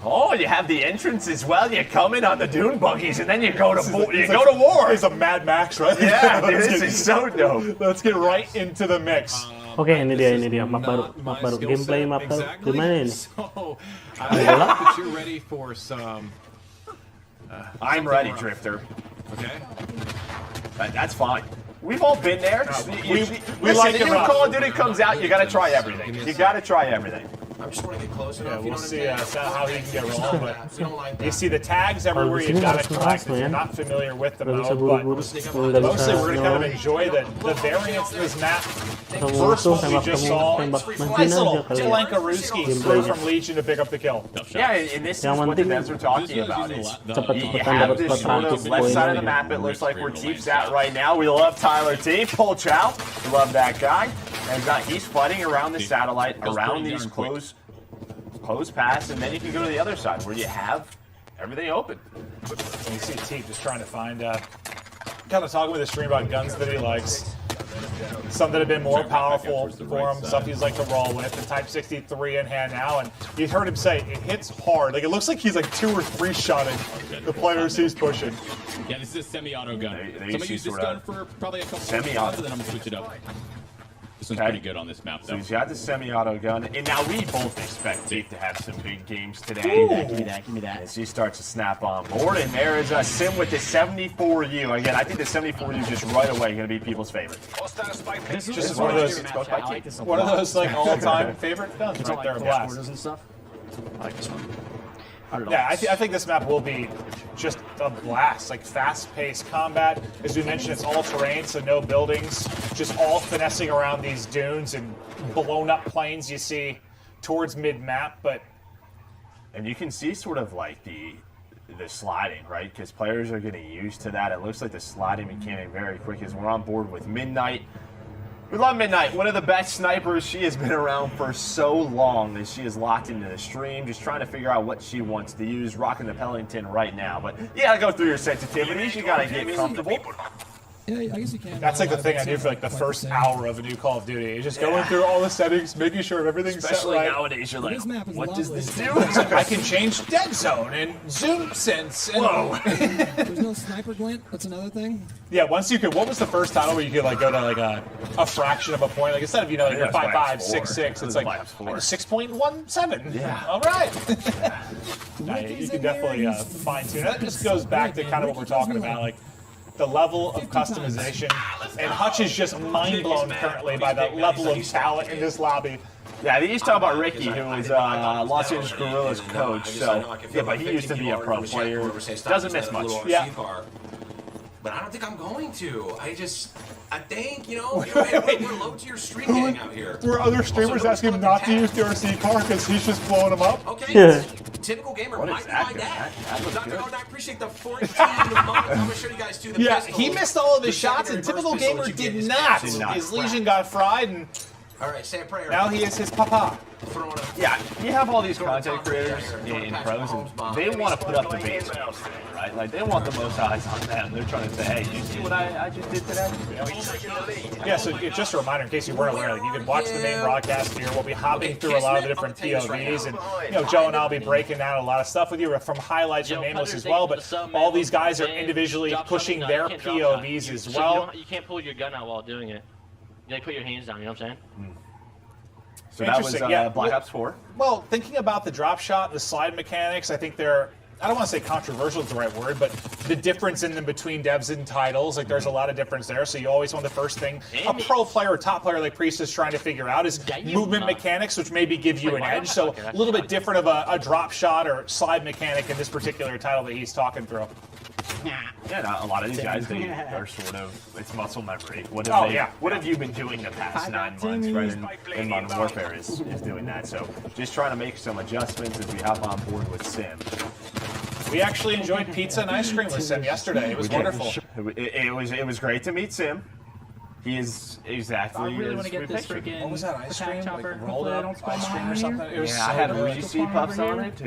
Oh, you have the entrance as well. You come in on the dune buggies, and then you go to war. It's a Mad Max, right? Yeah, dude, this is so dope. Let's get right into the mix. Oke, ini dia map baru gameplay map baru. Gimana ini? You're ready for some. I'm ready, Drifter. Okay. That's fine. We've all been there. We like the new Call of Duty comes out, you got to try everything. You got to try everything. I'm just want to get closer. Yeah, we'll see how he can get rolling. But you see the tags everywhere you've got to collect. If you're not familiar with the mode, but mostly we're going to kind of enjoy the variance in this map. First one we just saw, nice little Delankaruski through from Legion to pick up the kill. Yeah, and this is what the devs are talking about. You have this sort of left side of the map, it looks like where Teep's at right now. We love Tyler Teep, Pull Chow, we love that guy. And he's fighting around the satellite, around these close paths, and then you can go to the other side where you have everything open. And you see Teep just trying to find, kind of talking with his stream about guns that he likes. Some that have been more powerful for him, stuff he's like to roll with. The Type 63 in hand now, and you heard him say it hits hard. Like it looks like he's like 2 or 3 shotting the players he's pushing. Yeah, this is a semi-auto gun. So I'm gonna use this gun for probably a couple of rounds, and then I'm gonna switch it up. This one's pretty good on this map, though. So he's got the semi-auto gun, and now we both expect Teep to have some big games today. Give me that. As he starts to snap on board, and there is a Sim with the 74U. Again, I think the 74U just right away going to be people's favorite. This is just one of those like all-time favorite guns right there, blast. And stuff. I like this one. Yeah, I think this map will be just a blast, like fast-paced combat. As we mentioned, it's all terrain, so no buildings, just all finessing around these dunes and blown-up planes you see towards mid-map. And you can see sort of like the sliding, right? Because players are getting used to that. It looks like the sliding mechanic very quick as we're on board with Midnight. We love Midnight, one of the best snipers. She has been around for so long that she is locked into the stream, just trying to figure out what she wants to use, rocking the Pellington right now. But you gotta go through your sensitivities, you gotta get comfortable. Yeah, I guess you can. That's like the thing I do for like the first hour of a new Call of Duty. You're just going through all the settings, making sure everything's Especially set right. nowadays, you're like, what does this do? I can change dead zone and zoom sense. And whoa. There's no sniper glint. That's another thing. Yeah, once you could. What was the first title where you could like go to like a fraction of a point? Like instead of like you're 5.5, 6.6, it's like 6.17. Yeah. All right. You can definitely fine tune. That just goes back to kind of what we're talking about, like the level of customization. And Hutch is just mind blown currently by the level of talent in this lobby. Yeah, they used to talk about Ricky, who was Los Angeles Guerrillas coach. So yeah, but he used to be a pro player. Doesn't miss much. Yeah. But I don't think I'm going to. I think, we're low tier street gang out here. Were other streamers asking him not to use the RC car because he's just blowing them up? Okay, typical gamer might like that. Dr. Oden, I appreciate the 14 moment. I'm going to show you guys too. The Yeah, pistol, he missed all of his shots, and typical gamer did not. His Legion got fried, and all right, say a prayer. Now he is his papa. Yeah, you have all these content creators in pros, and they want to put up the base, right? Like, they want the most eyes on them. They're trying to say, hey, you see what I just did today? Yeah, so just a reminder, in case you weren't aware, like, you can watch the main broadcast here. We'll be hopping through a lot of the different POVs, and Joe and I will be breaking down a lot of stuff with you from highlights from Nameless as well, but all these guys are individually pushing their POVs as well. You can't pull your gun out while doing it. You put your hands down, you know what I'm saying? So that was Black Ops 4. Well, thinking about the drop shot, the slide mechanics, I think they're, I don't want to say controversial is the right word, but the difference in them between devs and titles, like there's a lot of difference there. So you always want the first thing a pro player or top player like Priest is trying to figure out is movement mechanics, which maybe give you an edge. So a little bit different of a drop shot or slide mechanic in this particular title that he's talking through. Yeah, a lot of these guys, they are sort of, it's muscle memory. What have you been doing the past 9 months, right? And Modern Warfare is doing that. So just trying to make some adjustments as we hop on board with Sim. We actually enjoyed pizza and ice cream with Sim yesterday. It was wonderful. It was great to meet Sim. He is exactly as we pictured. What was that ice cream? Like rolled up ice cream or something? It was I had Reese's Puffs on it.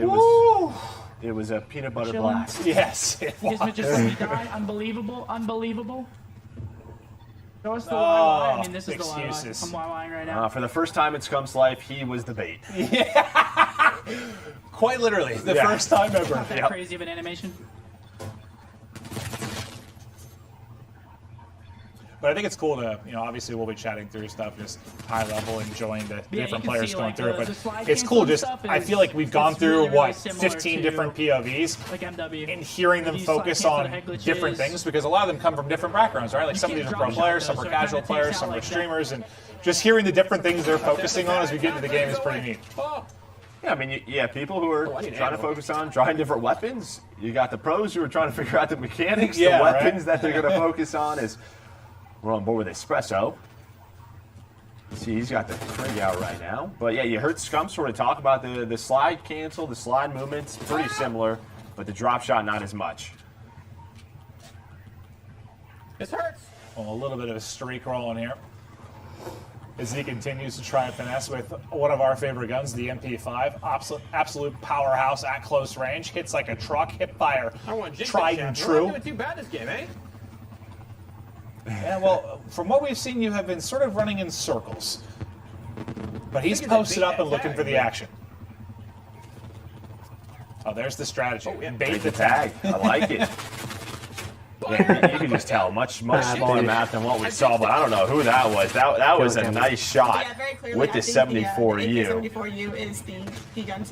It was a peanut butter blast. Yes, it was. Just let me die. Unbelievable. Unbelievable. Show us the YY. I mean, this is excuses. the YY. I'm YYing right now. For the first time in Scum's life, he was the bait. Yeah. Quite literally, the first time ever. Not that crazy of an animation. But I think it's cool to, obviously we'll be chatting through stuff, just high level, enjoying the different players going through it. But it's cool, I feel like we've gone through, 15 different POVs, like MW, and hearing them focus on different things, because a lot of them come from different backgrounds, right? Like some of these are pro players, some are casual players, some are streamers, and just hearing the different things they're focusing on as we get into the game is pretty neat. Yeah, I mean, people who are trying to focus on trying different weapons. You got the pros who are trying to figure out the mechanics, the weapons that they're going to focus on is... We're on board with Espresso. See, he's got the prig out right now. But yeah, you heard Scum sort of talk about the slide cancel, the slide movements, pretty similar, but the drop shot not as much. This hurts. Well, a little bit of a streak rolling here as he continues to try and finesse with one of our favorite guns, the MP5. Absolute powerhouse at close range. Hits like a truck, hip fire, tried and true. We're not doing too bad this game, eh? Yeah, well, from what we've seen, you have been sort of running in circles. But he's posted up and looking for the action. Oh, there's the strategy. Bait the tag. I like it. Yeah, you can just tell much more math than what we saw, but I don't know who that was. That was a nice shot with the 74U. The 74U is the gun